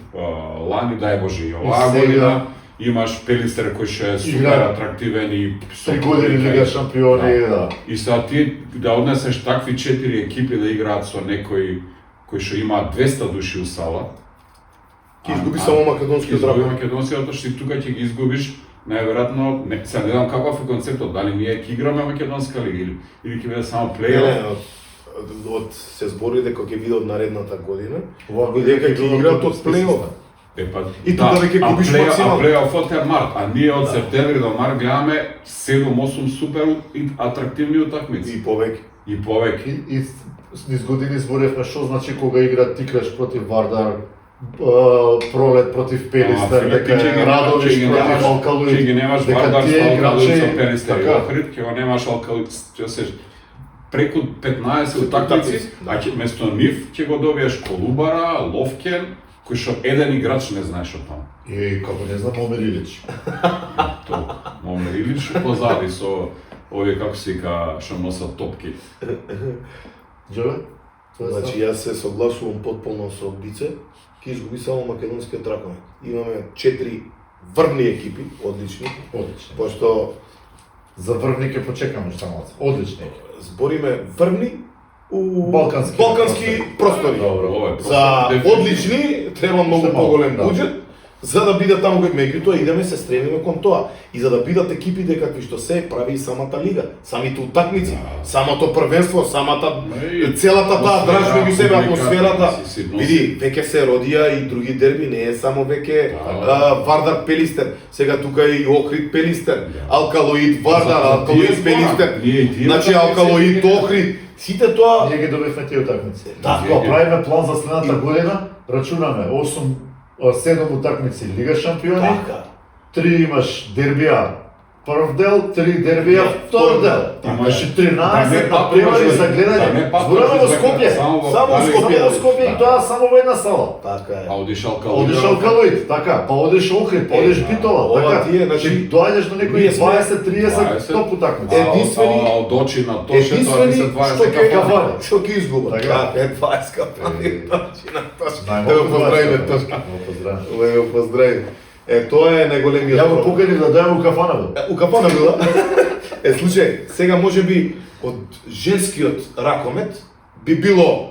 лани, дај Боже и оваа сега- година, имаш Пелистер кој што е супер Игра атрактивен и 3 години Лига шампиони, да. И сега ти да однесеш такви 4 екипи да играат со некој кој што има 200 души у сала, Ќе изгуби само македонскиот изгуби ракомет. македонскиот, затоа што и тука ќе ги изгубиш најверојатно, сега не знам каков е концептот, дали ние ќе играме македонска лига или ќе биде само Не, плей-оф. од се збори дека ќе биде од наредната година. Ова Година ќе било играат како од плей-оф. И тука веќе а губиш плей- максимално. А плей-офот е март, а ние од септември до март гледаме 7-8 супер и атрактивни утакмици. И повеќе. И повеќе. И низ години зборевме што значи кога игра Тикраш против Вардар, Пролет против Пелистер, дека е Радовиш против Алкалуид. Ќе ги немаш дека Вардар тие со Алкалуид играчи- со Пелистер и така. Охрид, ќе го немаш Алкалуид, ќе се преку 15 утакмици, да. а ќе место нив ќе го добиеш Колубара, Ловкен, кој што еден играч не знаеш од таму. И како не знам Омер Илич. Толку. Момер Илич позади со овие како се вика што носат топки. Джеле? Тоа е Значи јас се согласувам потполно со Бице, ќе изгуби само македонскиот ракомет. Имаме 4 врвни екипи, одлични, одлично. пошто За врвни ќе почекаме што малку. Одлично. збориме врвни у Балкански простори. Добро. Ова е За просто одлични треба многу Уште малку, поголем да. буџет за да бидат таму кај меѓутоа идеме се стремиме кон тоа и за да бидат екипите какви што се прави и самата лига, самите утакмици, самото првенство, самата И целата таа драж меѓу себе публика, атмосферата. си носи. Види, веќе се родија и други дерби, не е само веќе Да. Вардар Пелистер, сега тука е и Охрид Пелистер, Да. Алкалоид Вардар, Тие Алкалоид збора, Пелистер. ние и тие Значи утакмици Алкалоид ги- Охрид, сите тоа Ние ги добивме тие утакмици. Да. Кога правиме план за следната година, рачунаме 7 утакмици Лига шампиони, така. 3 имаш дербија прв дел, 3 дербија втор дел. Имаш 13 надпревари за гледање. Зборуваме во Скопје. Само во Само Скопје. во Скопје и тоа само во една сала. Така е. А одиш Алкалоид. Одиш Алкалоид, така, па одиш Охрид, па одиш Битола, ова така. тие, значи, Ти доаѓаш до некои ние сме 20-30 топ утакмици. Единствени- А од очи на Тоше, тоа Единствени се 20 што ќе кафани. што ќе изгуба. Така. Така е 20 кафани. Значи на Тошка. Да Најмалку го поздравиме 20, Тошка. да го поздравиме. Да го поздравиме. Тоа е најголемиот Ја го проблем. поканив да дојам у кафана. У кафана била. Слушај, сега може би од женскиот ракомет би било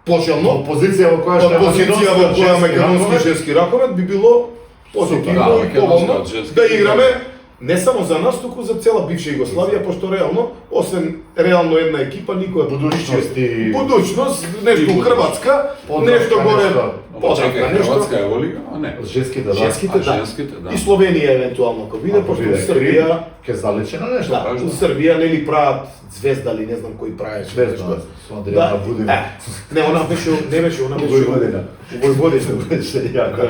пожелно, Од позиција во која од што е позиција во која македонски македонски ракомет, женски ракомет би било Да, позитивно и македонски поволно женски да играме ракомет. не само за нас, туку за цела бивша Југославија, пошто реално, освен реално една екипа, никоја Будучност и- будучност, нешто И у Хрватска, Подравка, нешто горе, нешто. Ама чекај, подравка, нешто. Хрватска е во лига, а не. женските да. Женските, А да. женските, да. И Словенија евентуално, ако биде, пошто Србија, ќе заличи на нешто. да, кажам. у Србија нели прават звезда или не знам кој правеше. Звезда, нешто. со Андријана Будина. Не, она беше, не беше, она беше Војводина. у Војводина. Беше јако.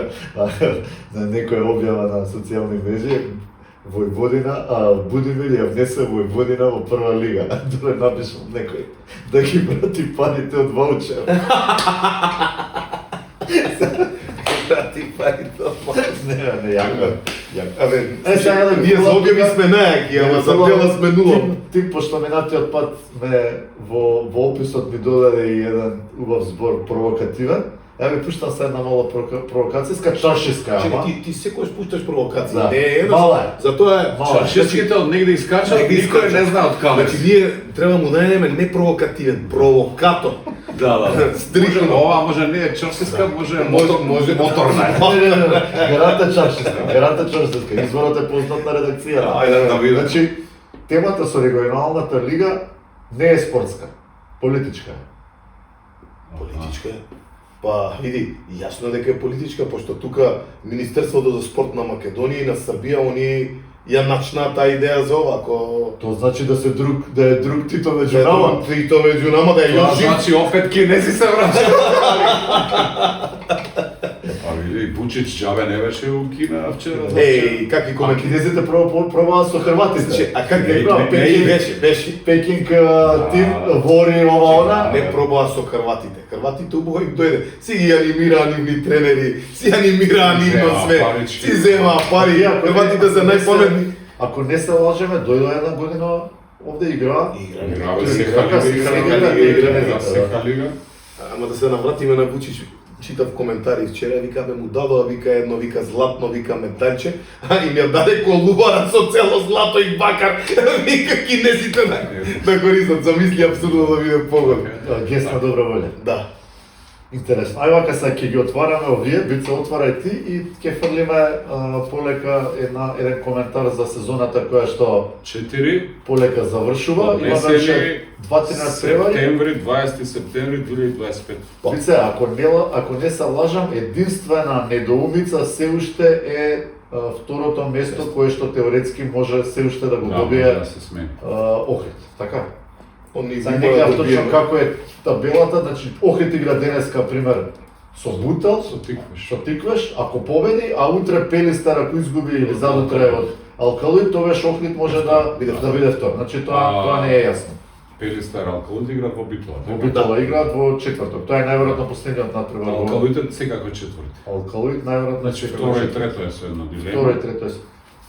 На некоја објава на социјални мрежи, Војводина, а Будимир ја внесе Војводина во прва лига. Доле напишал некој да ги врати парите од ваучер. Ти парите од Не, јако. Абе, сега да ние за објави сме најаки, ама за дела сме нула. Ти пошто минатиот пат во описот ми додаде и еден убав збор провокативен. Ја ви пуштам се една мала провокацијска, чаршиска, Чекай, ама. ти секојаш пушташ провокација. Да. Не, едно. Мала е. Затоа е. Мала е. Чаршиските од негде искачат, Негде никој искачат. не знае од каде. Значи ние треба му најдеме не провокативен, провокатор. Да. Стрикно. Ова може не е чаршиска, може Може моторна. Гаранта чаршиска, изворот е познат на редакцијата. Ајде да видиме. Значи, темата со регионалната лига не е спортска, политичка е. Политичка е. Па, види, јасно е дека е политичка, пошто тука Министерството за спорт на Македонија и на Србија, они ја начнаа таа идеја за ова, ако... Тоа значи да е друг Тито меѓу нама. И то меѓу нама да е Тоа још жив. значи опет кинези се враќаат. А види, Вучич џабе не беше у Кина вчера. Еј, какви А коменти... кинезите пробаат со хрватите. А как Не, не не, Пекин не, беше. Пекинг тим вори ова она. Не пробаа со хрватите. Хрватите убаво им дојде. Си ги анимираа нивни тренери, си анимираа нивно Земаа све. парички. Си земаа пари. Хрватите се најпаметни. Ако не се лажеме, дојде една година овде игра. Играва се Игра, лига. Ама да се навратиме на Вучич, читав коментари вчера, вика му дадоа, вика едно, вика златно, вика медалче, а им ја даде колубара со цело злато и бакар, вика кинезите на користат, замисли абсурдно да биде погод. Гест на добра волја. Да. Интересно. Ај вака сега ќе ги отвараме овие, Бице отварај ти и ќе фрлиме полека еден коментар за сезоната која што 4 полека завршува. Имаме уште 2-3 надпревари. септември, 20 септември 2025. Бице, ако не се лажам, единствена недоумица се уште е второто место кое што теоретски може се уште да го добие Да се смени. Охрид, така? Они За некоја точно како е табелата, значи Охрид игра денеска пример со Бутел, Со тикваш. што тикваш, ако победи, а утре Пелистер ако изгуби или задутре од Алкалоид, тогаш Охрид може да биде втор. Значи тоа не е јасно. Пелистер Алкалоид играат во Битола. Во Битола играат во четврток. Тоа е најверојатно последниот надпревар. Алкалоид е секако четврти. Алкалоид најверојатно Значи второ и трето е со едно Второ и дилема. трето е.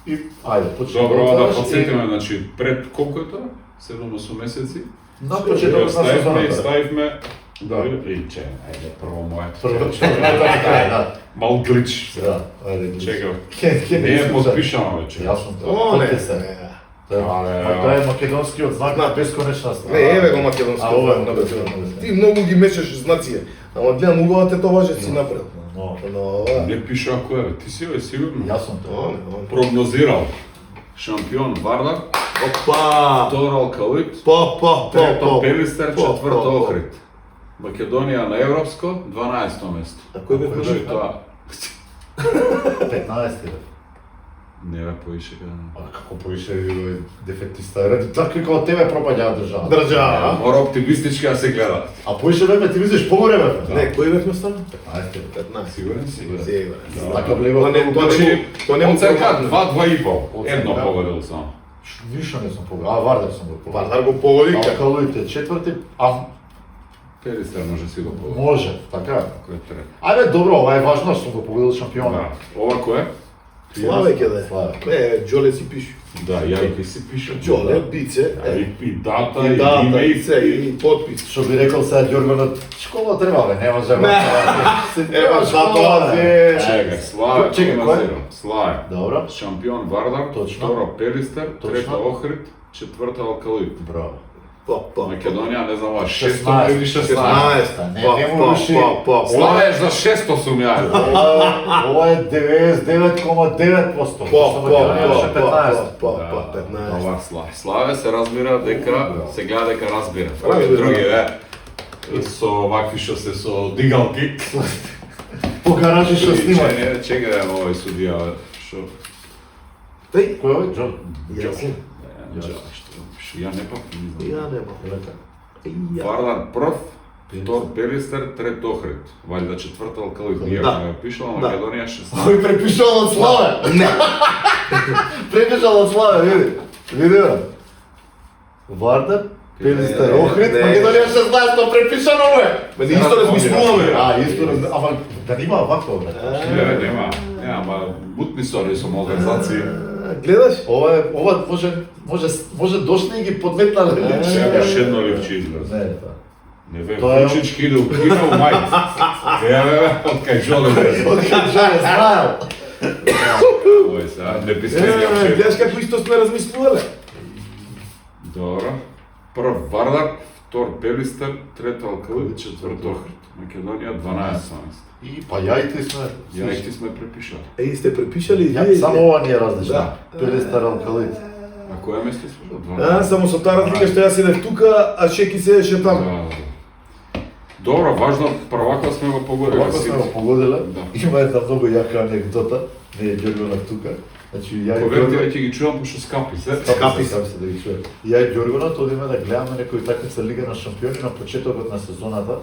И ајде, почнеме. Добро, да отвараш и подсетиме, значи пред колку е тоа? 7-8 месеци. на почетокот на сезоната. Ставивме Да. И че, ајде прво моје. Прво, да. Мал глич. Да, ајде. Чекај. Ке Не е подпишано веќе. Јасно О, не, Потписан. не. Тоа е македонскиот знак на бесконечна страна. Не, еве го македонскиот ова знак на е бесконечност. Ти многу ги мешаш знаците. Ама гледам убава тетоважа си направил. Но, Не пише ако е, ти си сигурно. јас сум тоа. Прогнозирал шампион Вардар, Опа! втор Алкалит, Па. трето Пелистер, Па, четврто па. Охрид. Македонија на европско, 12-то место. А кој бе Кој први? Кој тоа? 15 бе. Не бе поише каде. А како повише дефектиста, ради така како од тебе пропаѓаа држава. Држава. Мора оптимистички да се гледа. А повише време ти мислиш погоре бе. Не, кој бевме стану? 15 бе. 15. Сигурен си? Сигурен. Така влегов. Тоа не Значи, тоа од црка не 2-2,5. Едно Да. погодил само. Ништо не сум погоре. А Вардар сум го погоре. Вардар го погоди. Алкалоите четврти, а Пелистер може си го погоди. може, така. Кој е трет? Ајде добро, ова е важно што го победил шампион. Да. Ова кој е? Славе ќе да е. Славе. Не, Джоле си пише. Да, ја си пише. Джоле, бице, И дата, и и дата, име, и се, и подпис. Што би рекол сега Ѓоргонот, школа треба бе, не може. Не. Ева затоа се. Чекај, Славе, Чекај, кој? коментира. Славе. Добро. Шампион Вардар, Точно. второ Пелистер, Точно. трето Охрид, четврто Алкалит. Браво. Па. Македонија, не знам, 600 16, или 16. 16. Не му руши. Славе е за 600 сум ја. Ова е 99,9%. Македонија 15. Па, 15. Ова Славе се разбира дека, се гледа дека разбира. Разбира. Други, со вакви што се со дигалки. По гаражи што снима. Чекај, овој судија, што... Тај? Кој е овој? Џон? Јас. Ја не пак, не знам. Ја нема. Ја. Вардар прв, втор Пелистер, трет Охрид. Валјда четврто Алкалит. Ние Да. ја пишала Да. Македонија 16. Кој препишал од Славе? Не. Препишал од Славе, види. Види бе. Вардар, Пелистер, Охрид, Не. Македонија 16, препишано бе. Ме не исто размислуваме. А, исто размислуваме. Ама да нема вакво бе. Не, нема. Нема, мутни сори со малверзации. Гледаш? Ова може дошли и ги подметнале. Сега беше едно ливче излез. Не, тоа. Не ве, Тоа е- Вучички иде у кино, мајт. Од кај Жоле влезе. Од кај знаел. Ој сега, не Гледаш писали. како исто сме размислувале. Добро. Прв Вардар, втор Пелистер, трето Алкалит, четврто Охрид. Македонија 12 И па јајте сме. Ја и сме препишали. Еј, сте препишали и Ја, вие. само ова ни е различно. Да. Пелистер, Алкалит. А која место сме? Само со таа разлика што јас седев тука, а Шеки седеше таму. Добро, важно, првако сме го погодили. Овако сме го погодиле. Да. Има една многу јака анекдота. Не е Ѓоргонов тука. Значи, ја и Поверите, Ѓоргонов... веќе ги чувам, пошто скапи се. Скапи се да ги чуе. Ја и Ѓоргонот одиме да гледаме некој такмица Лига на шампиони на почетокот на сезоната.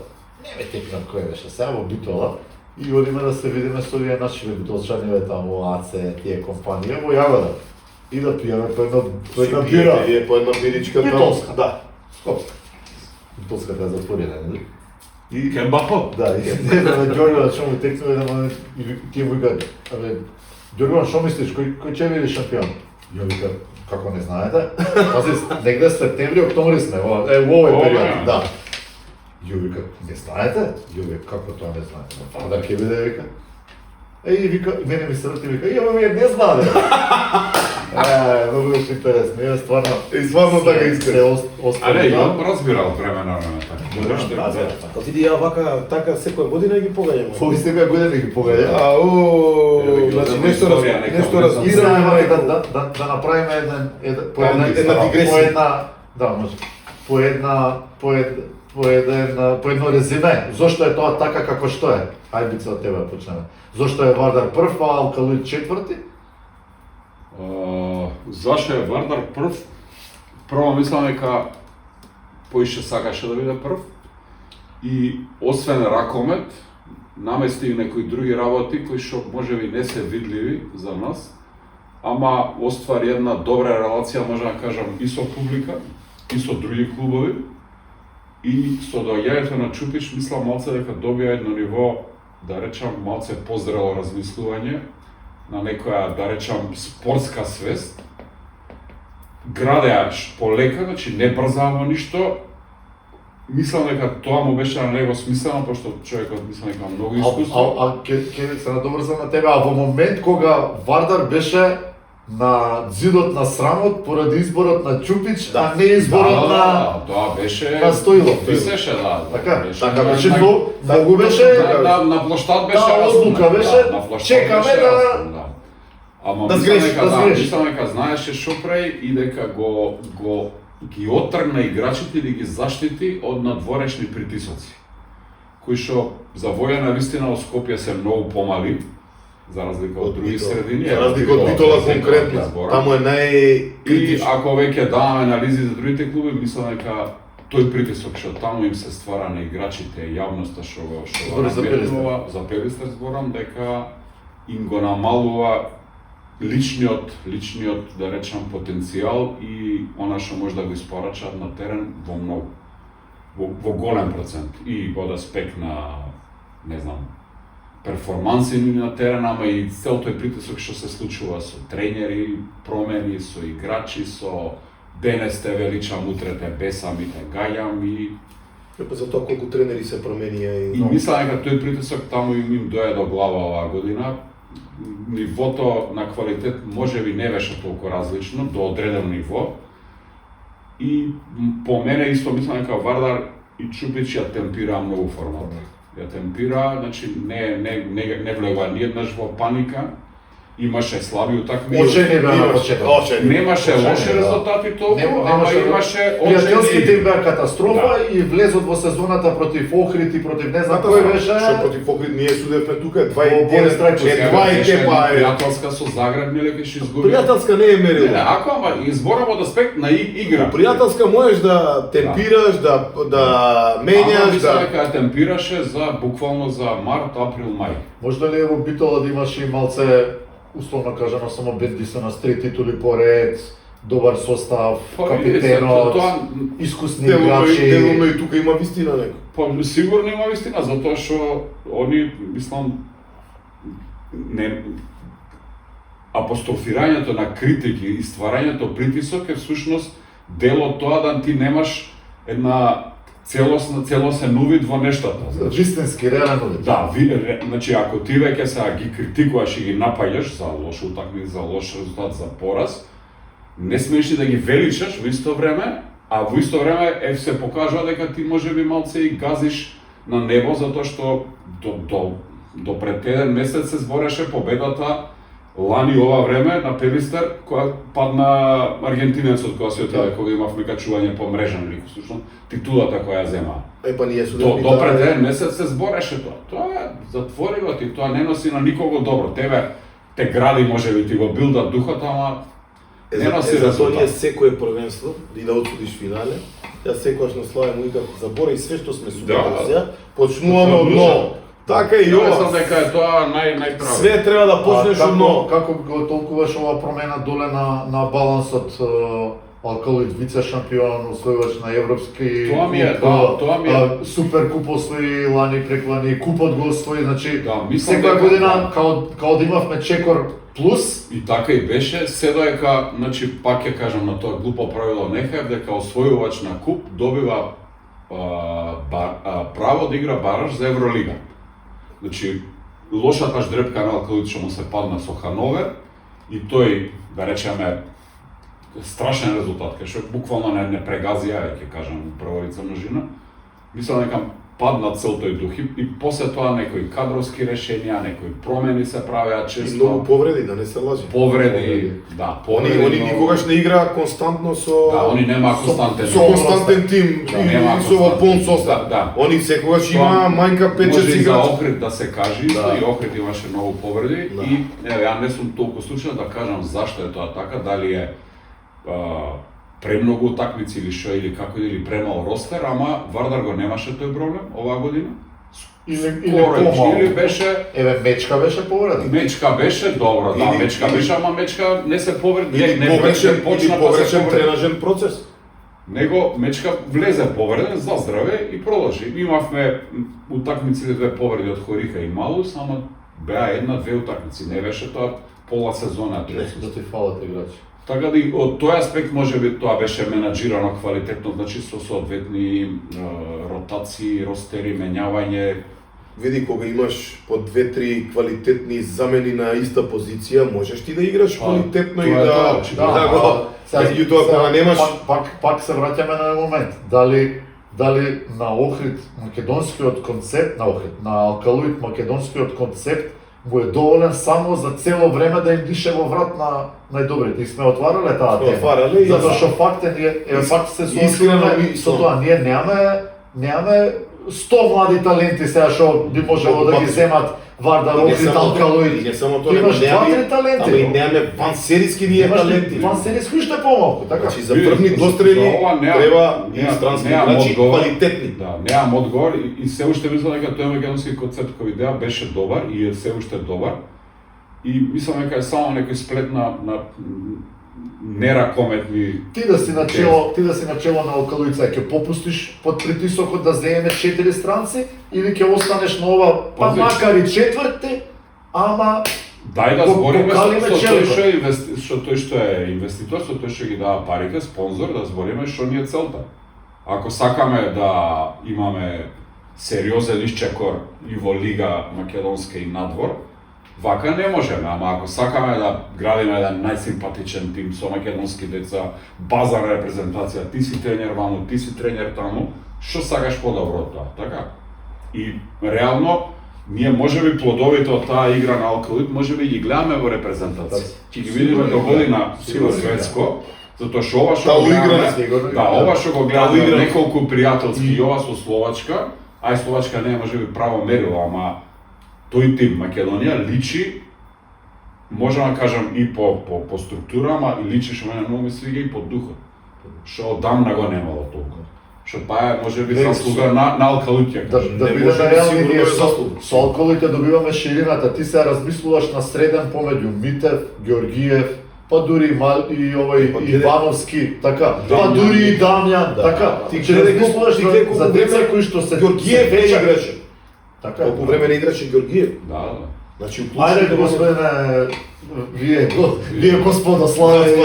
Не ме текна кој беше, сега во Битола. И одиме да се видиме со овие наши битолчани таму, АЦ, тие компанија во Јагода. И да пиеме по една бира. Вие по една биричка таму. Битолска. Да. Скопска. Битолската е затворена, нели? И Кембахо? да, и не знам Ѓоргонот што му текнува да му и тие му викаат, абе, Ѓоргон, што мислиш, кој ќе биде шампион? Ја вика, како не знаете? Пази, негде септември, октомври сме, во овој Ова, период, да. Ја вика, не знаете? Ја вика, како тоа не знаете? Па да ќе биде, вика. И вика, мене ми се врати, вика, ја вие не знаете. Многу беше интересно, ја стварно. И стварно така се искрено. А не, ја разбирал време на време така. Па види ја вака така секоја година ги погаѓаме. Фови себе години ги погаѓа. Ау, значи нешто И разбираме, знаеме мајко. да направиме Една дигресија. Да, може. По едно резиме. Зошто е тоа така како што е? Ајде бица од тебе почнеме. Зошто е Вардар прв, а Алкалит четврти? Зашо е Вардар прв? Прво мислам дека поише сакаше да биде прв. И освен ракомет, намести и некои други работи кои што можеби не се видливи за нас, ама оствари една добра релација, може да кажам, и со публика, и со други клубови. И со доаѓањето на Чупич, мислам малце дека добија едно ниво, да речам, малце позрело размислување на некоја, да речам, спортска свест. Градеа полека, значи не брзаво ништо. Мислам дека тоа му беше на него смислено, пошто човекот мислам дека има многу искуство. Ќе се надоврзам на тебе, а во момент кога Вардар беше на зидот на срамот поради изборот на Чупич, а не изборот на тоа беше на Стоилов. Висеше, да. Така, беше, така на- беше на- многу беше на площад беше таа јасно, одлука беше, на площад чекаме беше да- јасно, да. Ама Да мислам сгреши, дека да сгреши. мислам дека знаеше што прави и дека го ги отргна играчите и ги заштити од надворешни притисоци, кои што за војна вистина од Скопје се многу помали, за разлика од други Битола. средини. За разлика од Битола конкретно, таму е И најкритично. ако веќе даваме анализи за другите клуби, мислам дека тој притисок што таму им се ствара на играчите, јавноста што го Збори за наметнува, за Пелистер зборам, дека им го намалува личниот да речам потенцијал и она што може да го испорачаат на терен во многу, во голем процент и од аспект на не знам перформанси на терен, ама и цел тој притисок што се случува со тренери, промени, со играчи, со денес те величам, утре те бесам и те гајам и За тоа колку тренери се променија И мислам дека тој притисок таму им дојде до глава оваа година. Нивото на квалитет можеби не беше толку различно до одредено ниво. И по мене исто мислам дека Вардар и Чупич ја темпира многу формата. Ја темпира, значи не влегува ни еднаш во паника. Имаше слаби утакмици. Очени беа на почеток. Немаше Очени, лоши да. резултати толку, ама имаше пријателските им беа катастрофа и влезот во сезоната против Охрид и против не знам кој беше. Што против Охрид ние судевме тука Во Борис Трајковски. два и тепа е. Пријателска со Загреб нели ќе ќе изгуби. Пријателска не е Не, мерило. ако ама изборам од аспект на игра. Пријателска можеш да темпираш, да менјаш, мислам да дека ја темпираше за буквално за март, април, мај. Можда ли е во Битола да имаше и малце, условно кажано, само бендисана с 3 титули поред, добар состав, капитенот, искусни играчи. делумно и тука има вистина некој. Па сигурно има вистина, затоа што они, мислам, не апострофирањето на критики и стварањето притисок е всушност дел од тоа да ти немаш една целосен увид во нештата. Вистински, реален увид. Да, значи ако ти веќе сега ги критикуваш и ги напаѓаш за лош утакмица, за лош резултат, за пораз, не смееш и да ги величаш во исто време, а во исто време се покажува дека ти можеби малце и газиш на небо затоа што до пред еден месец се збореше победата лани ова време на Пелистер која падна аргентинецот која се отиде кога имавме качување по мрежа или всушност титулата која ја зема. Па ние судевме До пред еден месец се збореше тоа. Тоа е затворило ти, тоа не носи на никого добро. Те гради можеби ти го билдат духот, ама не носи Затоа ние резултат. секое првенство и да отсудиш финале, ја секогаш наславаме и како забора и све што сме судели Да. сега, почнуваме од ново. Така и Ја мислам ова. дека е тоа најправо. Све треба да почнеш од ново. Како го толкуваш ова промена доле на балансот Алкалоид вице шампион, освојувач на европски Тоа ми е, куп, да, тоа ми е. Супер куп освои лани преклани, купот го освои, значи Да, мислам секоја дека- година као да имавме чекор плюс. И така и беше, се доека, значи пак ќе кажам на тоа глупо правило нехаев дека освојувач на куп добива право да игра бараж за Евролига. Значи лошата ждрепка на Алкалоид што му се падна со Хановер и тој, да речеме, страшен резултат, кај што буквално не прегазија, ќе кажам, прва лица множина. Мислам дека падна цел тој дух и после тоа некои кадровски решенија, некои промени се правеа И често. многу повреди, да не се лажи. Повреди, да, повреди. Они многу. никогаш не играа константно со Да, они нема константен. со константен тим Да, нема и со во константен. полн состав. Да. Они секогаш Тоа има мајка 5-6 Може и за играчи. Охрид да се каже исто, Да. и Охрид имаше многу повреди Да. и еве ја не сум толку случај да кажам зашто е тоа така, дали е премногу утакмици или што или како или премал ростер, ама Вардар го немаше тој проблем оваа година. Или Скоро или беше Еве Мечка беше повреден. Мечка беше добро, да, Или- Мечка или- беше, ама Мечка не се повреди, Или не погрешен, почна или па се погрешен повреди. тренажен процес. Него Мечка влезе повреден за здраве и продолжи. Имавме утакмици две повреди од Хориха и Малус, ама беа една-две утакмици, не беше тоа пола сезона. Да ти фалат играчи. Така да и од тој аспект можеби тоа беше менаџирано квалитетно, значи со соодветни ротации, ростери, менјавање. види кога имаш по 2-3 квалитетни замени на иста позиција, можеш ти да играш квалитетно и тоа е да тоа, очигледно. да го меѓутоа кога немаш Пак се враќаме на еден момент. Дали на Охрид македонскиот концепт, на Алкалуит македонскиот концепт му е доволен само за цело време да им дише во врат на најдобрите. И сме отварале таа Сме тема. отварале и Затоа што факт факт се соочуваме со тоа. Ние немаме 100 млади таленти сега што би можело да ги земат Вардар, Охрид, Алкалуит. Не само тоа, Имаш немаме 2-3 таленти. ама и немаме вансериски ние таленти. Ван серијски уште помалку, така? Значи за првни дострели треба странски играчи квалитетни. Да, немам одговор и се уште мислам дека тој македонски концепт кој идеја беше добар и е се уште добар. И мислам дека е само некој сплет на неракометни. Ти да си начело на Алкалуица, ќе попустиш под притисокот да земеме 4 странци или ќе останеш на ова, па Пази. макар и четврти, ама Дај да Го збориме калиме што тој што е инвеститор, што тој што ги дава парите, спонзор, да збориме што ни е целта. Ако сакаме да имаме сериозен исчекор и во Лига Македонска и надвор, вака не можеме, ама ако сакаме да градиме еден најсимпатичен тим со македонски деца, база на репрезентација, ти си тренер ваму, ти си тренер таму, што сакаш подобро од тоа, така? И реално ние можеби плодовите од таа игра на Алкалуит можеби ги гледаме во репрезентација. Ќе ги видиме до година во светско, затоа што ова што Таа го игра гледаме, сигурно. да, ова што го гледаме игра. неколку пријателски и ова со Словачка, ај Словачка не е можеби право мерило, ама тој тим Македонија личи, можам да кажам и по структура, ама и личи што мене многу ми свига и по духот. Што одамна го немало толку. Што па е можеби Не, заслуга на Алкалуит ја да кажам. бидеме може би реални, сигурно ние е со заслуга. Алкалуите добиваме ширината. Ти се размислуваш на среден помеѓу Митев, Георгиев, па дури и Па гледај- Ивановски, така, па Дамјан. дури и Дамјан, Да. така. Ти Ти гледај размислуваш ти гледај колку за деца време кои што се Георгиев не вече- играше. Така. Колку време не играше Георгиев. Да, да. Значи Ајде, господине, вие господа Славе,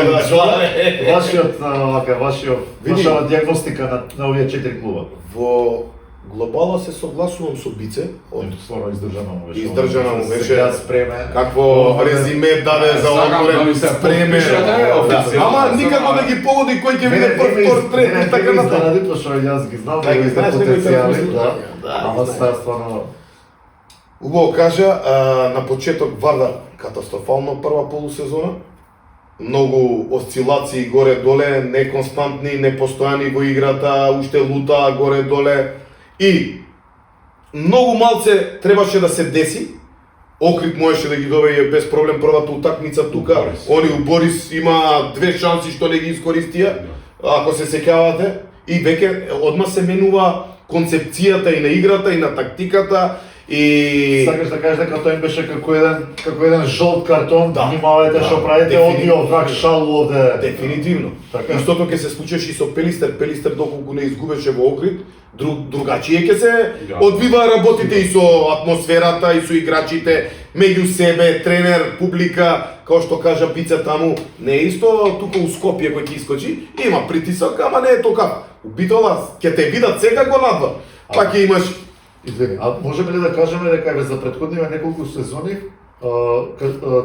вашиот диагностика на овие 4 клуба. Во глобала се согласувам со Бице од Стварно издржано му беше. Издржано му беше. Сега спреме. какво резиме даде за Сакам да одборен ми се спреме. подпишете, официјално. Ама никако да ги погоди кој ќе биде прв, втор, трети, така на натаму. тоа. Тоа што јас ги знам, Да, ги знаеш, некои потенцијали, така да. да, Ама ги сега стварно Убаво кажа, на почеток Вардар катастрофално прва полусезона. Многу осцилации горе-доле, неконстантни, непостојани во играта, уште лута горе-доле. И многу малце требаше да се деси. Охрид можеше да ги добие без проблем првата утакмица тука. Борис. Они у Борис има 2 шанси што не ги искористија, ако се сеќавате. И веќе одма се менува концепцијата и на играта и на тактиката. И сакаш да кажеш дека тој им беше како еден жолт картон, Да. внимавајте Да. што правите, Дефинитивно. одио враг шалу овде. дефинитивно. Така. Истото ќе се случеше и со Пелистер. Пелистер доколку не изгубеше во Охрид, другачие ќе се Да. одвиваа работите и со атмосферата и со играчите, меѓу себе, тренер, публика, како што кажа Бица таму, не е исто тука у Скопје кој ќе искочи, има притисок, ама не е тока. У Битола ќе те видат сега го надва. Па ќе имаш Извини, а можеме ли да кажеме дека еве за претходниве неколку сезони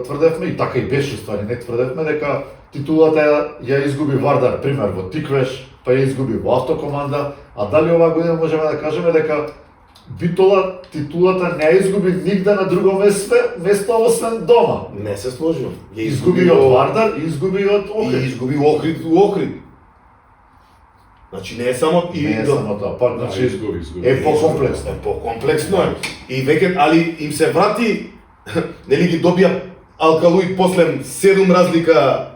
тврдевме и така и беше ствари, не тврдевме дека титулата ја изгуби Вардар, пример во Тиквеш, па ја изгуби во Автокоманда, а дали оваа година можеме да кажеме дека Битола титулата не ја изгуби нигде на друго место освен дома. не се сложувам. Ја Изгуби од Вардар и изгуби од и Охрид. изгуби Охрид у Охрид. Значи не е само и Не е само тоа, пак Да, значи изгуби. е по-комплексно. По-комплексно е. И веќе, али им се врати, нели ги добија Алкалуит после 7 разлика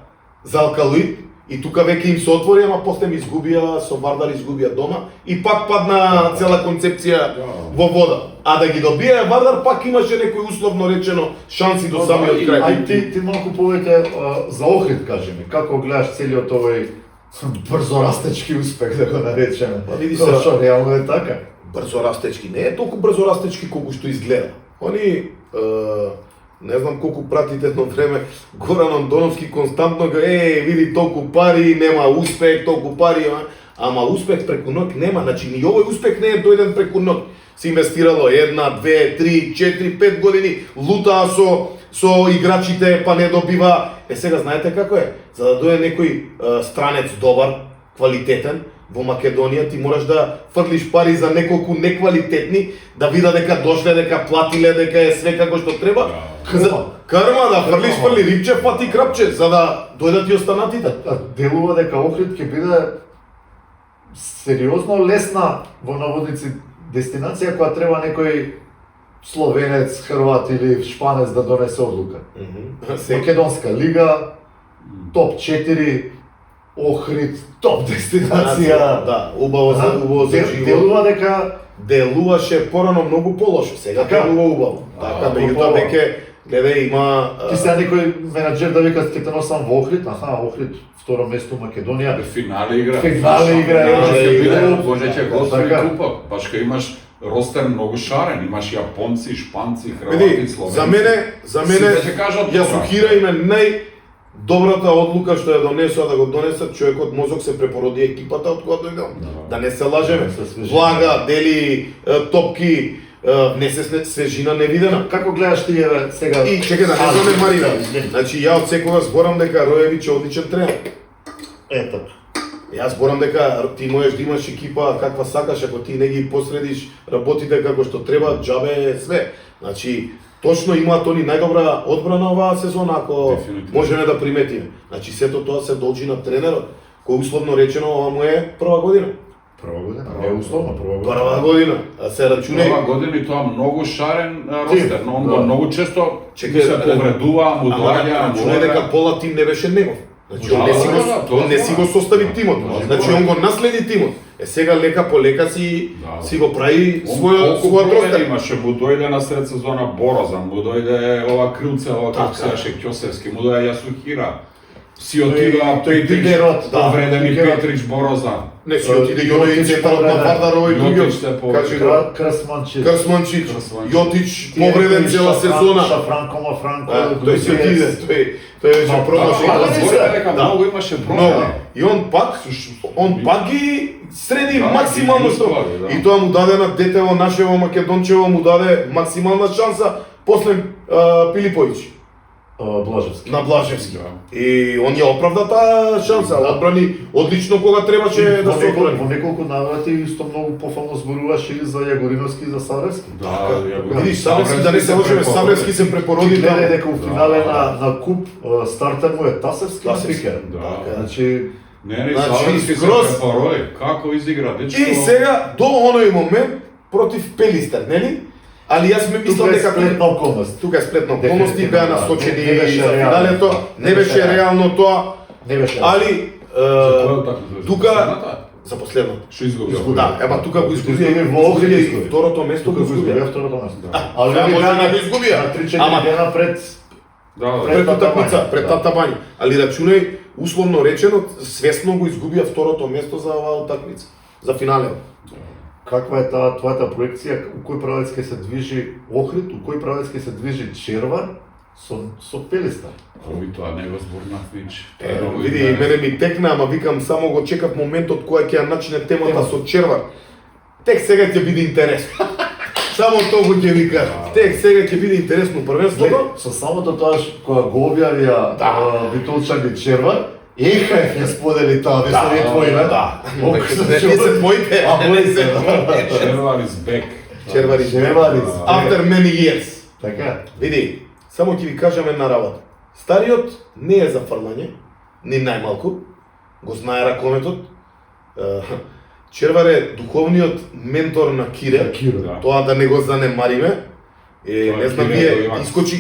за Алкалуит, и тука веќе им се отвори, ама после им изгубија, со Вардар изгубија дома, и пак падна цела концепција во вода. А да ги добија Вардар, пак имаше некој условно речено шанси до самиот крај. Ај ти малку повеќе за Охрид кажи ми, како гледаш целиот овој брзо растечки успех да го наречеме. Па види Тоа се, што реално е така. брзо растечки. Не е толку брзо растечки колку што изгледа. Они не знам колку пратите едно време Горан Андоновски константно го види толку пари, нема успех, толку пари, ама успех преку ноќ нема. Значи ни овој успех не е дојден преку ноќ. се инвестирало 1, 2, 3, 4, 5 години, лутаа со играчите, па не добива. Сега знаете како е? За да дојде некој странец добар, квалитетен, во Македонија ти мораш да фрлиш пари за неколку неквалитетни, да вида дека дошле, дека платиле, дека е све како што треба. Карма да фрли рипче, па ти крапче, за да дојдат и останатите. Делува дека Охрид ќе биде сериозно лесна во наводници дестинација која треба некој словенец, хрват или шпанец да донесе одлука. Македонска лига, топ 4, Охрид, топ дестинација. Да, убаво за живот. Делува дека Делуваше порано многу полошо, сега делува убаво. Така, меѓутоа веќе гледај има ти сега некој менаџер да вика ќе те носам во Охрид, Охрид второ место Македонија. Финале игра. Финале игра. Може ќе го освои купок, баш кај имаш ростер многу шарен, имаш јапонци, шпанци, хрвати, словенци. За мене Јасухира има добрата одлука што ја донесува да го донесат, човекот мозок се препороди екипата од кога дојде. Да не се лажеме. Влага, дели топки, не се свежина невидена. Како гледаш ти еве сега? И чекај да не занемарим. Значи ја од секогаш зборам дека Роевич е одличен тренер. Ето. Јас зборам дека ти можеш да имаш екипа каква сакаш, ако ти не ги посредиш работите како што треба, џабе е све. Значи точно имаат они најдобра одбрана оваа сезона, ако можеме да приметиме. Значи сето тоа се должи на тренерот, кој условно речено ова му е прва година. Прва година, не условно прва година. Прва година. А се рачунај. Прва година и тоа многу шарен ростер, но он многу често се Чекај, повредува, му доаѓа, рачунај дека пола тим не беше негов. Значи он не си го состави тимот. Значи он го наследи тимот. Сега лека по лека си го прави својот ростер. Имаше, му дојде на сред сезона Борозан, му дојде ова Крилце, ова како се беше Ќосевски, му дојде Јасухира. Си отида Петрич, повредени Петрич, Борозан. Не си отиде Јотич, центарот на Вардаро и другиот. Кажи го. Крсманчич, Јотич, повреден цела сезона. Шафранко, Тој си отиде, тој веќе промаши. Многу имаше проблеми. И он пак ги среди максимално што. И тоа му даде на детево нашево Македончево, му даде максимална шанса после Пилиповиќ. Блажевски. На Блажевски. И он ја оправда таа шанса, одбрани одлично кога требаше да се одбрани. Во неколку наврати исто многу пофално зборуваше и за Јагориновски и за Савревски. Видиш, Савревски да не се лажеме, Савревски се препороди гледај дека у финале на куп стартер му е Тасевски на Пикер. Значи Не, Савревски се препороди. Како изигра дечко. И сега до оној момент против Пелистер, нели? Али јас ме мислам дека сплетна околност. Тука е сплетна околност и беа насочени за финалето, не беше реално тоа. Не беше. Али тука за последното. Што изгуби? Да, ема тука го изгуби во Охрид, второто место го изгуби. Второто место. Али може да го изгубија. 3-4 дена пред пред утакмица, пред Татабања. Али рачунај, условно речено, свесно го изгубија второто место за оваа утакмица, за финалето. Каква е твојата проекција, у кој правец ќе се движи Охрид, у кој правец ќе се движи Червар со Пелистер? Ови тоа не го зборнав нич. Види, мене ми текна, ама викам само го чекав моментот која ќе ја начне темата со Червар. Тек сега ќе биде интересно. Само тоа го ќе ви кажам. Тек сега ќе биде интересно првенството. Со самото тоа кога го објавија Витолчани Червар, Ехаев ја сподели таа, не се твојме. Да. Не се твоите, не се твоите. Червар is back. Червар is back. After many years. Така. Види, само ќе ви кажам една работа. Стариот не е за фрлање, ни најмалку. Го знае ракометот. Червар е духовниот ментор на Кире. Тоа да не го занемариме. Не знам, вие искочи,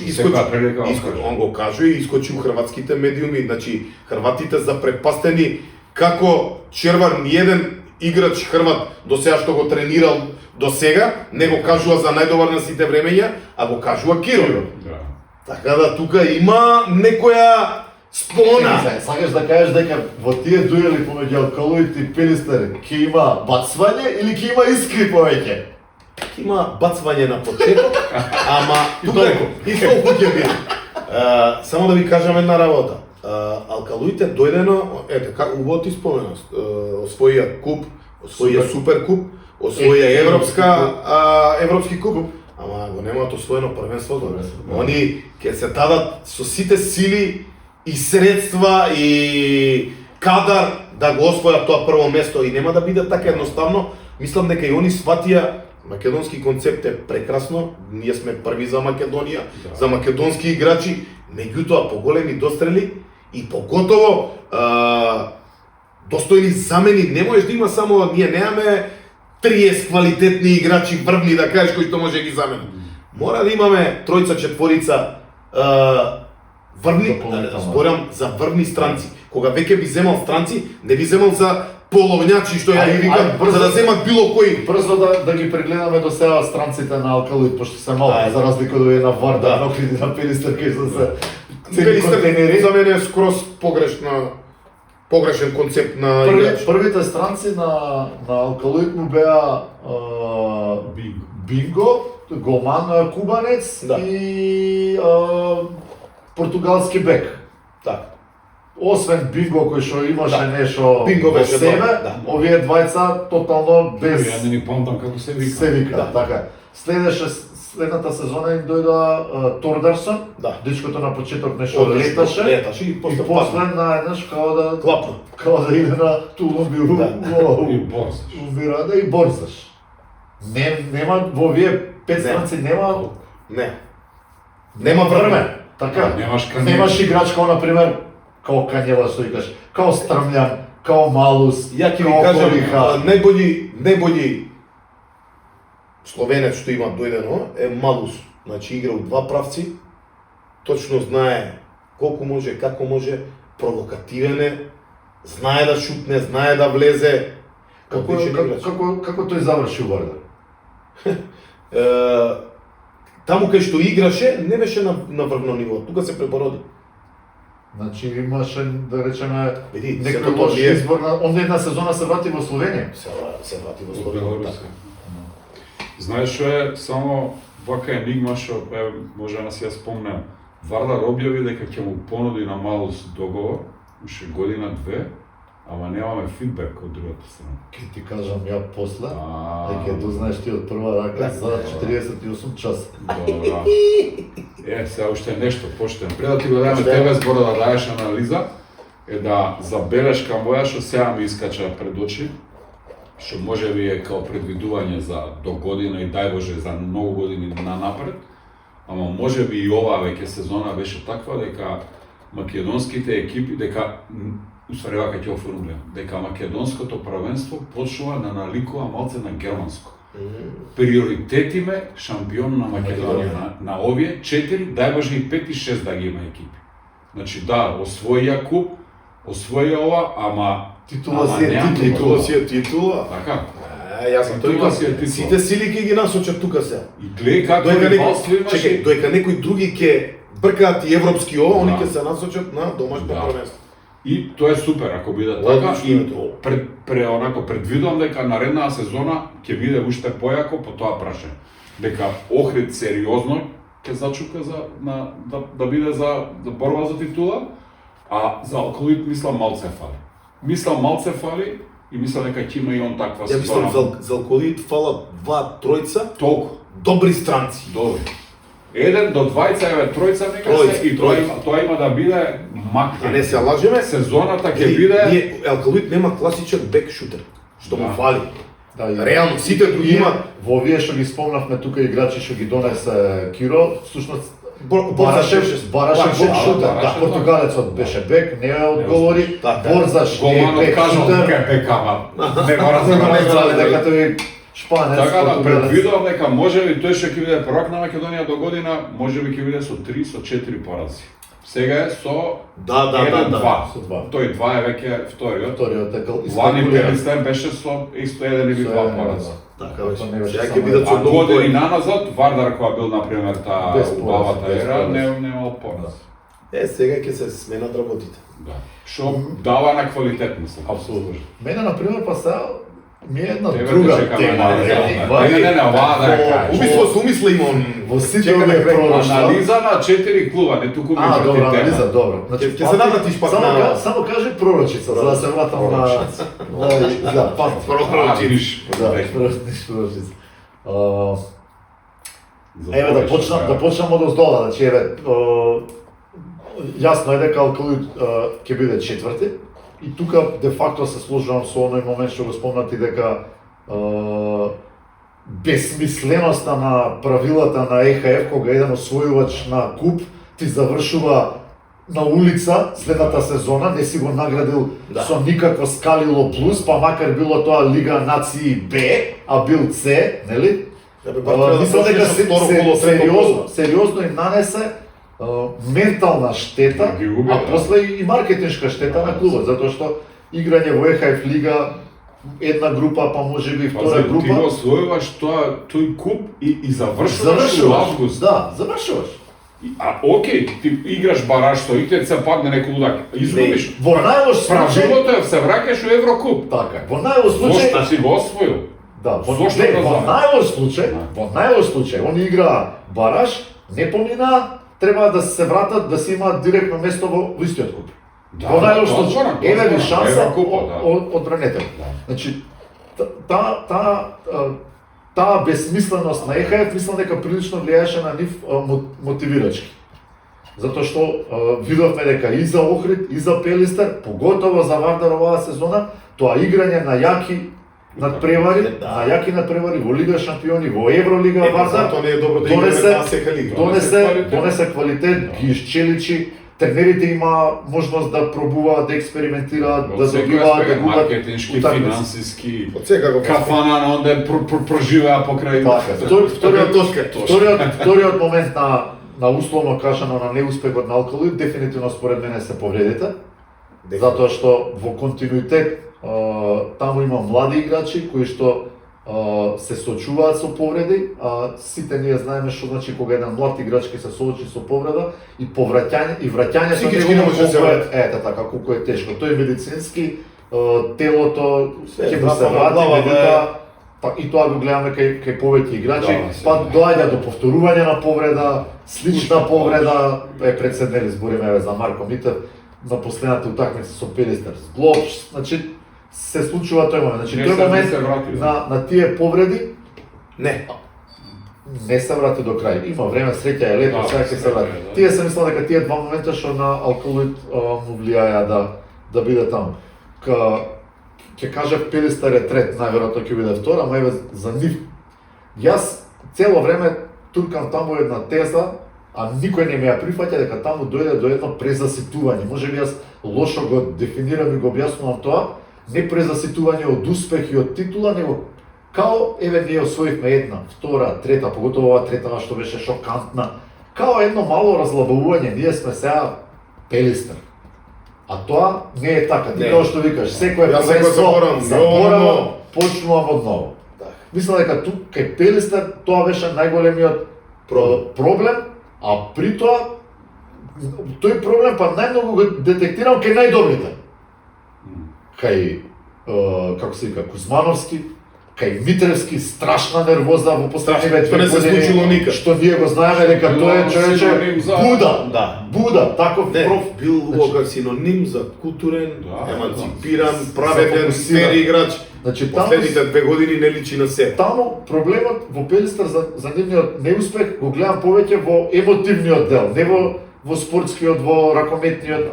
он го кажу и искочи у хрватските медиуми, значи хрватите запрепастени како Червар ниеден играч хрват до сега што го тренирал до сега, не го кажува за најдобар на сите времења, а го кажува Киро. Така да тука има некоја спона. Сакаш да кажеш дека во тие дуели помеѓу Алкалоид и Пелистер ќе има бацвање или ќе има искри повеќе? Има бацвање на почеток, ама и толку ќе биде. Само да ви кажам една работа. Алкалоите дојдено, ете, како убаво ти спомена, освоија куп, освоија супер куп, освоја европски куп, ама го немаат освоено првенството. Они ќе се дадат со сите сили и средства и кадар да го освојат тоа прво место и нема да биде така едноставно. Мислам дека и они сватија македонски концепт е прекрасно, ние сме први за Македонија, за македонски играчи, меѓутоа поголеми дострели и поготово достојни замени не можеш да има само ние немаме 30 квалитетни играчи врвни да кажеш кои што може да ги замени. Мора да имаме тројца, четворица врвни, зборам за врвни странци. Кога веќе би земал странци, не би земал за половњачи што ја викам, за да земат било кој. Брзо да ги прегледаме до сега странците на Алкалоид, пошто се малку, за разлика од една Варда, Нокриди на Пелистер, кои се цели контейнери. За мене е скроз погрешен концепт на играч. Првите странци на Алкалоид му беа Бинго, голман кубанец и португалски бек. Така. Освен Бинго кој што имаше нешто во себе, овие двајца тотално без Ја не ни помнам како се вика. се вика, така. Следната сезона им дојда Тордарсон, дечкото на почеток нешто леташе и после наеднаш клапна. Да иде на Тулум И борзаш. Умирада и борзаш. Нема во овие 5 странци нема време. Така. Немаш играч као на пример као Канјела што викаш, као Стрмљан, као Малус, Ја ќе ви кажам, најбољи словенец што има дојдено е Малус. Значи игра од два правци, точно знае колку може, како може, провокативен е, знае да шутне, знае да влезе. Како тој заврши у Вардар? Таму кај што играше, не беше на врвно ниво, тука се пребороди. Значи имаше, да речеме, Види, некој лош избор на... Онда една сезона се врати во Словенија. Се врати во Словенија. Знаеш што е само вака енигма што може да си ја спомнам. Вардар објави дека ќе му понуди на Малус договор, уште година-две, ама немаме фидбек од другата страна. Ке ти кажам ја после, дека дознаеш ти од прва рака за 48 часа. Добра. Сега уште нешто поштен. Пред да ти го дадеме тебе збор да даеш анализа, е да забелешка моја што сега ми искача пред очи, што може би е као предвидување за до година и дај Боже за многу години напред, ама може би и оваа веќе сезона беше таква дека македонските екипи, усвари вака ќе оформулирам, дека македонското првенство почнува да наликува малце на германско. Приоритетиме шампион на Македонија, на овие 4, дај Боже и 5 и 6 да ги има екипи. Значи освоија куп, освоја ова, ама Титула си е титула. Така. Јас сум тој сите сили ќе ги насочат тука се. И гледај како ривалство имаше. Чекај, доека некои други ќе бркаат и европски они ќе се насочат на домашно првенство. И тоа е супер ако биде така и предвидувам дека наредната сезона ќе биде уште појако по тоа прашање. Дека Охрид сериозно ќе зачука да биде за борба за титула, а за Алкалоид мислам малце фали и мислам дека ќе има и он таква ситуација. Ја мислам за Алкалоид фала 2-3 толку добри странци. Добри. 1 до 2 тројца нека се и тоа има да биде макар. Не се лажеме. Сезоната ќе биде Алкалоид нема класичен бек шутер, што му фали. Реално сите други имаат. Во овие што ги спомнавме тука играчи што ги донесе Киро, всушност Барашев бек шутер, португалецот беше бек, не одговори, Борзаш не е бек шутер. Не мора да го дека тој Шпанец. Така да предвидувам дека можеби тој што ќе биде prvак на Македонија до година, можеби ќе биде со 3 со 4 порази. Сега е со 1-2. Тој 2 е веќе вториот. Лани Пелистер беше со исто 1 или 2 порази. Така беше. Сега ќе бидат со години назад Вардар кога бил на пример таа убавата ера, немал пораз. Сега ќе се сменат работите. Да. Што дава на квалитет мислам. Апсолутно. Мене на пример па сега ми е една Тебе друга те чекаме тема. анализа. Вади, Не, оваа да ја кажеш. Умисли имам. Во сите Чекаме овие крај. пророштва. Анализа на 4 клуба, не туку ми Добра анализа, добро. Ќе се навратиш пак само, на- само кажи пророчица, за да се вратам на... Да, пак. Виж, Да, пророчица. Еве да почнам од оздола, значи еве јасно е дека Алкалуид ќе биде четврти и тука де факто се сложувам со оној момент што го спомнати дека безсмисленоста на правилата на ЕХФ кога еден освојувач на куп ти завршува на улица следната сезона, не си го наградил со никакво скалило плюс, па макар било тоа Лига Нации Б, а бил С, нели? Мислам дека сериозно им нанесе ментална штета, а после и маркетиншка штета на клубот, затоа што играње во ЕХФ лига една група, па можеби втора група. Ти го освојуваш тој куп и завршуваш во август. Да, завршуваш. А окей, ти играш бараш со ИТЦ, падне некој лудак. Изгубиш. Во најлош случај, правилото е се враќаш во Еврокуп. така, во најлош Зошто случај, си го освоил? да, во Зошто го знам? најлош случај, они играа бараш, не помина, треба да се вратат да си имаат директно место во истиот куп. Во најлош случај, еве ви шанса одбранете. Значи, таа безсмисленост на ЕХФ, мислам дека прилично влијаеше на нив мотивирачки. Затоа што видовме дека и за Охрид, и за Пелистер, поготово за Вардар оваа сезона, тоа играње на јаки надпревари во Лига Шампиони, во Евролига Вардар, Тоа не е добро да играме таа сека лига. донесе квалитет, ги исчеличи, тренерите има можност да пробуваат, да експериментираат, да добиваат, да губат маркетиншки, утакмици. финансиски, Од сега го кафана на онде проживеа покрај. Вториот момент на условно кажано на неуспехот на Алкалуид дефинитивно според мене се повредите, затоа што во континуитет таму има млади играчи кои што се соочуваат со повреди, а сите ние знаеме што значи кога еден млад играч ќе се соочи со повреда и враќањето Психички не може да се врати. така колку е тешко. Тој медицински телото ќе му се глава, врати, меѓутоа и тоа го гледаме кај повеќе играчи, па доаѓа до повторување на повреда, слична повреда, председнели збориме за Марко Митев на последната утакмица со Пелистер. Зглоб, значи се случува тој момент. Значи тој момент на тие повреди не се врати до крај. Има време, среќа е лето, сега ќе се врати. Тие се мислам дека тие два момента што на Алкалуид му влијаја да биде таму. Ќе кажав Пелистер е трет, најверојатно ќе биде втора, ама еве за нив. Јас цело време туркам таму една теза, а никој не ми ја прифаќа дека таму дојде до едно презаситување. Можеби јас лошо го дефинирам и го објаснувам тоа, не презаситување од успех и од титула, него као еве ние освоивме една, втора, трета, поготово ова третава што беше шокантна, као едно мало разлабавување, ние сме сега Пелистер. А тоа не е така, ти како што викаш, секој првенство заборава, почнувам од ново. Мислам дека тук кај Пелистер тоа беше најголемиот проблем, а при тоа тој проблем па најмногу го детектирам кај најдобрите. Кај како се вика Кузмановски, кај Митревски, страшна нервоза во последниве 2 години, што ние го знаеме дека тој е човече Буда, таков проф. Бил убав синоним за културен, еманципиран, праведен, фер играч. Значи, последните 2 години не личи на се. Таму проблемот во Пелистер за нивниот неуспех го гледам повеќе во емотивниот дел, не во спортскиот, во ракометниот.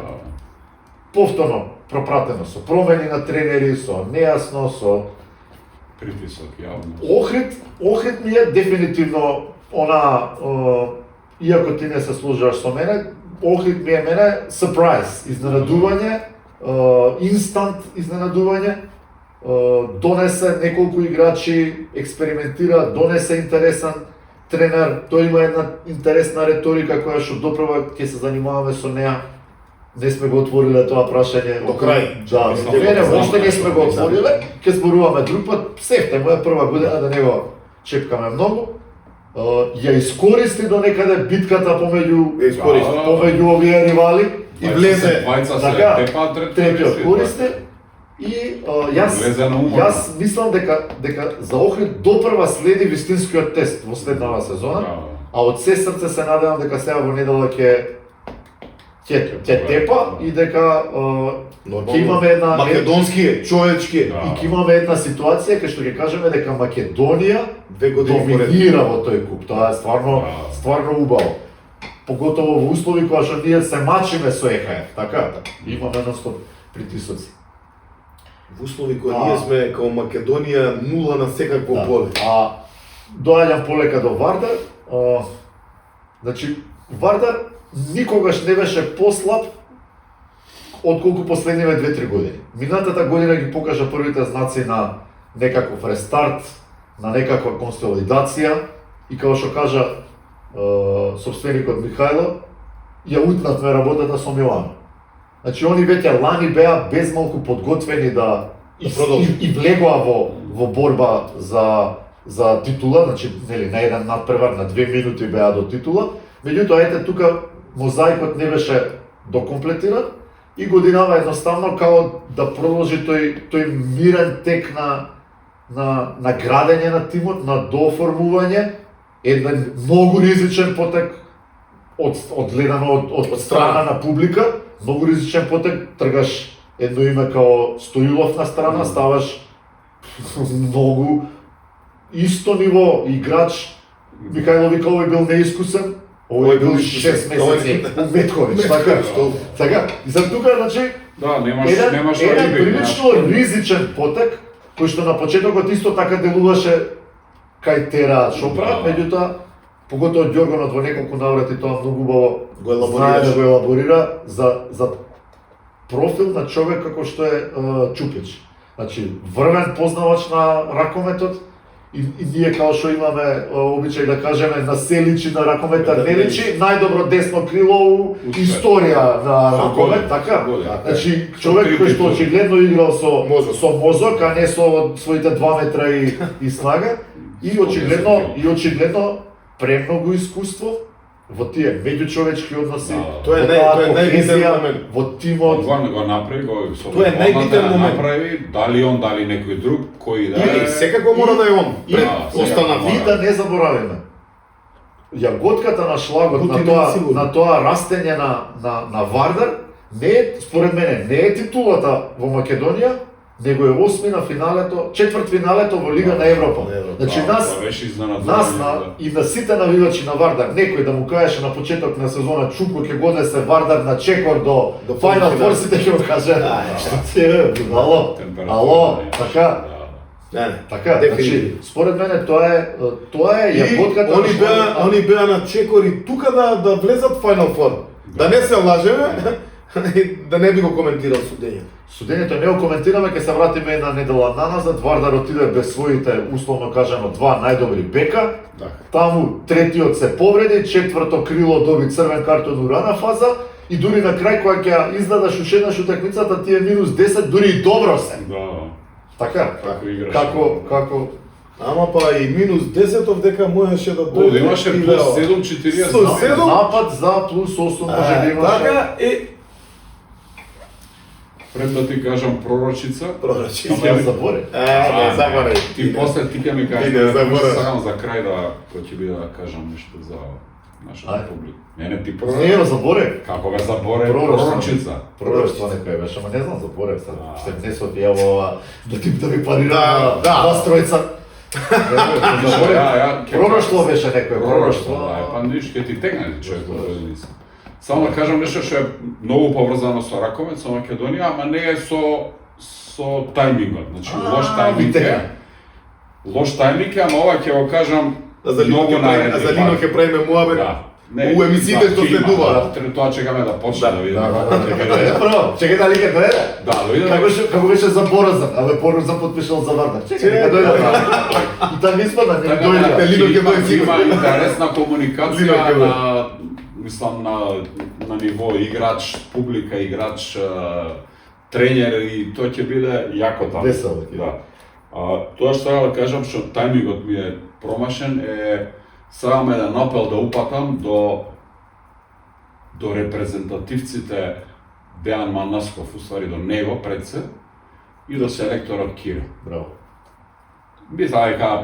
Повторно пропратено со промени на тренери, со нејасно, со притисок јавно. Охрид ми е дефинитивно иако ти не се сложуваш со мене, Охрид ми е мене surprise, изненадување, инстант изненадување. Донесе неколку играчи, експериментира, донесе интересен тренер, тој има една интересна реторика која што допрва ќе се занимаваме со неа. Не сме го отвориле тоа прашање до крај. Да, воопшто не сме го отвориле, ќе зборуваме друг пат. Сефте, моја прва година да не го чепкаме многу. Ја искористи до некаде битката помеѓу овие ривали и влезе третиот користи И Влезе на умор. јас мислам дека за Охрид допрва следи вистинскиот тест во следнава сезона, а од се срце се надевам дека сега во недела ќе тепа и дека ќе имаме една македонски, човечки. и ќе имаме една ситуација кај што ќе кажеме дека Македонија 2 години поред. доминира во тој куп. Тоа е стварно убаво. Поготово во услови кога што ние се мачиме со ЕХФ, така? Имаме едностоп притисоци. Во услови кои ние сме као Македонија 0 на секакво поле. А доаѓам полека до Вардар. Значи Вардар никогаш не беше послаб отколку последниве 2-3 години. Минатата година ги покажа првите знаци на некаков рестарт, на некаква консолидација и како што кажа собственикот Михајло, ја утнавме работата со Милано. Значи они веќе лани беа безмалку подготвени да и влегоа во борба за титула, значи нели на еден надпревар на 2 минути беа до титула. Меѓутоа ете тука мозаикот не беше докомплетиран и годинава едноставно као да продолжи тој мирен тек на градење на тимот, на дооформување, еден многу ризичен потек одгледано од страна на публика, многу ризичен потек, тргаш едно име као Стоилов на страна, ставаш многу исто ниво играч. Михајло вика овој бил неискусен, овој бил 6 месеци Метковиќ, така. И за тука, значи, немаш еден прилично ризичен потек, кој што на почетокот исто така делуваше кај Тера Шопра, меѓутоа, поготоа Ѓоргонот во неколку наврати тоа многу убаво знае да го елаборира за профил на човек како што е Чупич. Значи, врвен познавач на ракометот, и ние као што имаме обичај да кажеме на се личи на ракометар не личи, најдобро десно крило у историја на ракомет, така? Значи, човек кој што очигледно играл со мозок, а не со своите 2 метра и снага, и очигледно премногу искуство во тие меѓучовечки односи, Тоа е најбитен момент. во тимот. Го направи, Тоа е најбитен момент. Направи, дали он, дали некој друг, кој да Или секако мора да е он. И да не заборавиме. Јаготката на шлагот на тоа растење на Вардар не е, според мене, не е титулата во Македонија, него е 8 на финалето, четврт финалето во Лига на Европа. Значи нас и на сите навивачи на Вардар, некој да му кажеше на почеток на сезона Чуко ќе го однесе Вардар на чекор до Final Four, сите ќе го каже. Што ти е, ало, така. Така, значи, според мене тоа е јаготката. Они беа на чекори тука да влезат Final Four. Да не се лажеме, да не би го коментирал судењето. Судењето не го коментираме, ќе се вратиме една недела наназад. Вардар отиде без своите, условно кажано, 2 најдобри бека. Таму третиот се повреди, четврто крило доби црвен картон у рана фаза и дури на крај кога ќе издадаш уште еднаш утакмицата, тие минус 10 дури и добро се. Така, како Ама па и минус 10 дека можеше да дојде. Имаше плюс 7-40. напад за плюс 8 може да имаше. Така е. Пред да ти кажам пророчица. Ја заборев. Не заборев. Ти после ти ќе ми кажеш, сакам за крај да ќе би да кажам нешто за нашата публика. Не, ти пророчица. Не, заборев. Како бе заборев пророчица? Пророчство некој беше, ама не знам заборев се. Се внесов ја ова да ми парира вас тројца. Пророштво беше некој, пророштво. Па ништо ќе ти тегне човек во Велица. Само да кажам нешто што е многу поврзано со ракомет, со Македонија, ама не е со тајмингот. Значи лош тајминг е. Лош тајминг е, ама ова ќе го кажам многу наредно. За Лино ќе правиме муабет. У емисиите што следува. Тоа чекаме да почне да видиме. Чекај дали ќе дојде? Да, дојде. Како беше за Боразан, абе Боразан потпишал за Вардар. Чекај ќе дојде. И таа испадна, не дојде. Лино ќе дојде сигурно. Има интересна комуникација мислам на ниво играч, публика, играч, тренер и тоа ќе биде јако таму. Весело. Да. Тоа што да кажам што тајмингот ми е промашен е сакам еден апел да упатам до репрезентативците Дејан Манасков, уствари до него пред се, и до селекторот Киро. Браво. Мисля дека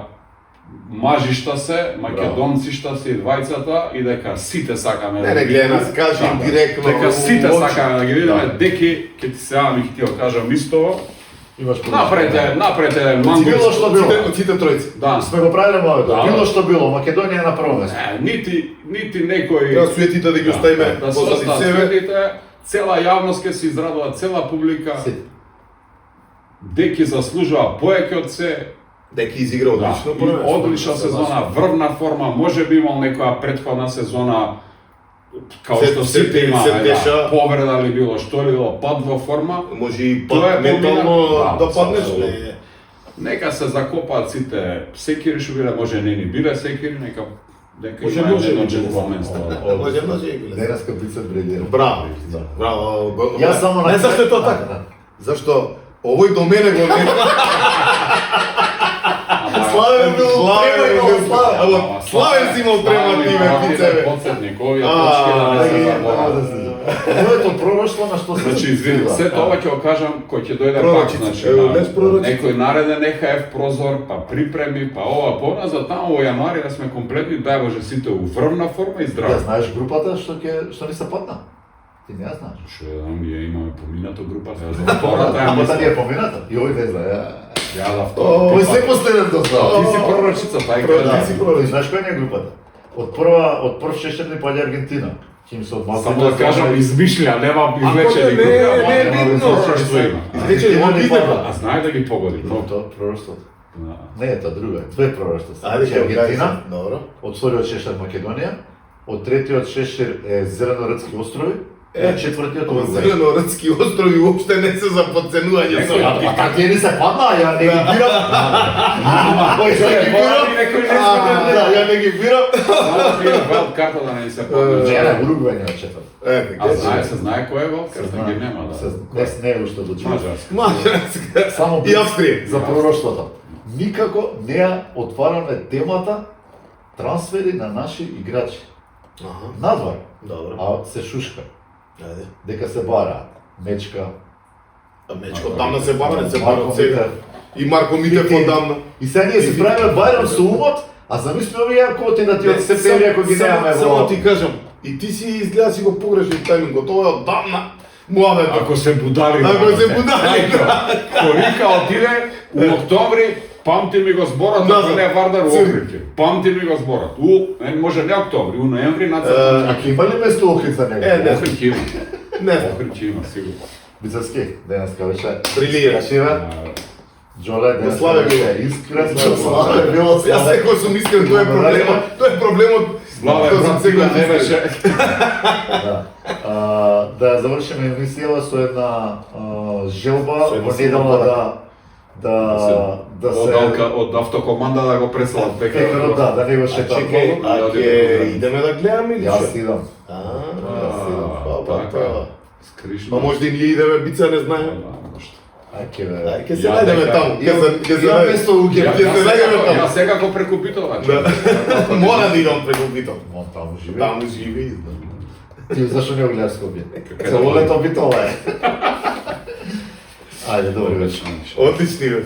мажишта се, македонцишта се и двајцата и дека сите сакаме Не, гледа нас кажи директно. дека сите во очи. сакаме да ги видиме, деки ќе ти се јавам и ќе ти го кажам истово. Имаш Напрете Било мангурско. што било. Од сите тројци. Да. Сме го правиле моето. Да. Било што било, Македонија е на прво место. Нити некој Треба суетите да ги оставиме да се позади остават себе. светите, цела јавност ќе се израдува, цела публика. Сите. Деки заслужува поеќе од се. Дека изигра одлично И одлична сезона, врвна форма, може би имал некоја претходна сезона као што сите има, се деша. повреда ли било, што ли било, пад во форма. Може и Тоа е ментално помина. да паднеш. апсолутно. Не. Нека се закопаат сите секири што биле, може не ни биле секири, нека Може има може едно би джентлменство. Може и биле. Денеска бице бредира. Браво. Да. Браво. Јас само на Не зашто е тоа Да, така. да. Зашто овој до мене го не. Славен бил Славен. Славен си имал према тиме пицеве. Подсетник, овие точки да не се заборават. Моето пророштво на што се Значи, извини, се тоа ќе го кажам кој ќе дојде пак, Пророчица. значи, Ево, на без пророчица. некој нареден ЕХФ прозор, па припреми, па ова, поназад, таму во јануари да сме комплетни, дај Боже сите у врвна форма и Ја здрави. знаеш групата што ни се падна? Ти не ја знаеш. Што ја знам, ја имаме поминато групата, ја знам втората, ја Групата ни е мислам. помината. И овој не знае. Ја да О, втора. Кој се последен до знае? Ти си пророчица, тај Да, кажа. си пророк. Знаеш која ни е групата? Од прв шешер ни паѓа Аргентина. Ќе им се одмаза. Само да кажам, измишља, нема излечени не, групи, не е ама битно. пророчство има. Излечени Аргентина ни групи, падна. А знае да ги погоди, Но но... тоа пророштвото. Да. Не е тоа друго, две пророштва. Ајде, Значи, ќе Аргентина, Добро. од вториот шешер Македонија, од третиот шешер е Зеленородски острови, и од четвртиот Од Уругвај. Зеленородски острови уопште не се за подценување со. А такви ни се падна, ја не ги бирам. Кој се ги бирам? Некој не Да, ја не ги бирам. Мало ти е валд карта да не се Не, падне. не, Уругвај не е четврт. А се знае кој е валд Се карта, знае. ги нема, да. Не е уште одлучено. Мажарска. Мажарска. Само И Австрија. за пророштвото. Никако не ја отвараме темата трансфери на наши играчи. Аха. Надвор, Добро. а се шушка, Ајде. дека се бара Мечка, А мечко тамна се бара, не се бара Марко од сега. Митев. И Марко Митев одамна. И сега ние си правиме бајрам со умот, а замисли овие коти да ти од септември ако ги немаме Само во... ти кажам, и ти си изгледа си го погрешил тајмингот, ова е одамна. Муавето. Ако се будали. Ако се брате. будали, Корика отиде у октомври, памти ми го зборот, ако Назад. не Вардар у Црн. Охридке. Памти ми го зборот. Може не октомври, у ноември нацрт. А ќе има ли место Охрид за него? не. Охрид има. Не знам. Охрид има, сигурно. Бицарски, денеска беше. Брилира. Красива. А, Джоле, Да денеска славе било. беше искрен, да славе било, Јас славе. секој сум искрен, тоа е проблемот. Тоа е проблемот. Слава Тоа сум брат, секој не искрен. беше. Да. Да ја завршиме емисијава со една желба Со една во неделна да се Од автокоманда да го преселат пекарот, да не го А шетам чекај, многу. а ќе идеме да гледаме или Јас што? идам. Јас идам. Така. Скришно. Па може и ние идеме бица, не знае. Ај ке бе. Ај ќе се Ја најдеме дека- таму. Ќе се Ја најдеме. место у Ја Ге. се најдеме таму. Јас сега го прекупитувам. Мора да идам преку битол. Мон таму живее. Таму живе и знам. Ти зашо не го гледаш Скопје? Кај Цело да лето битола е. Ајде, добро вечер. Одлични бе.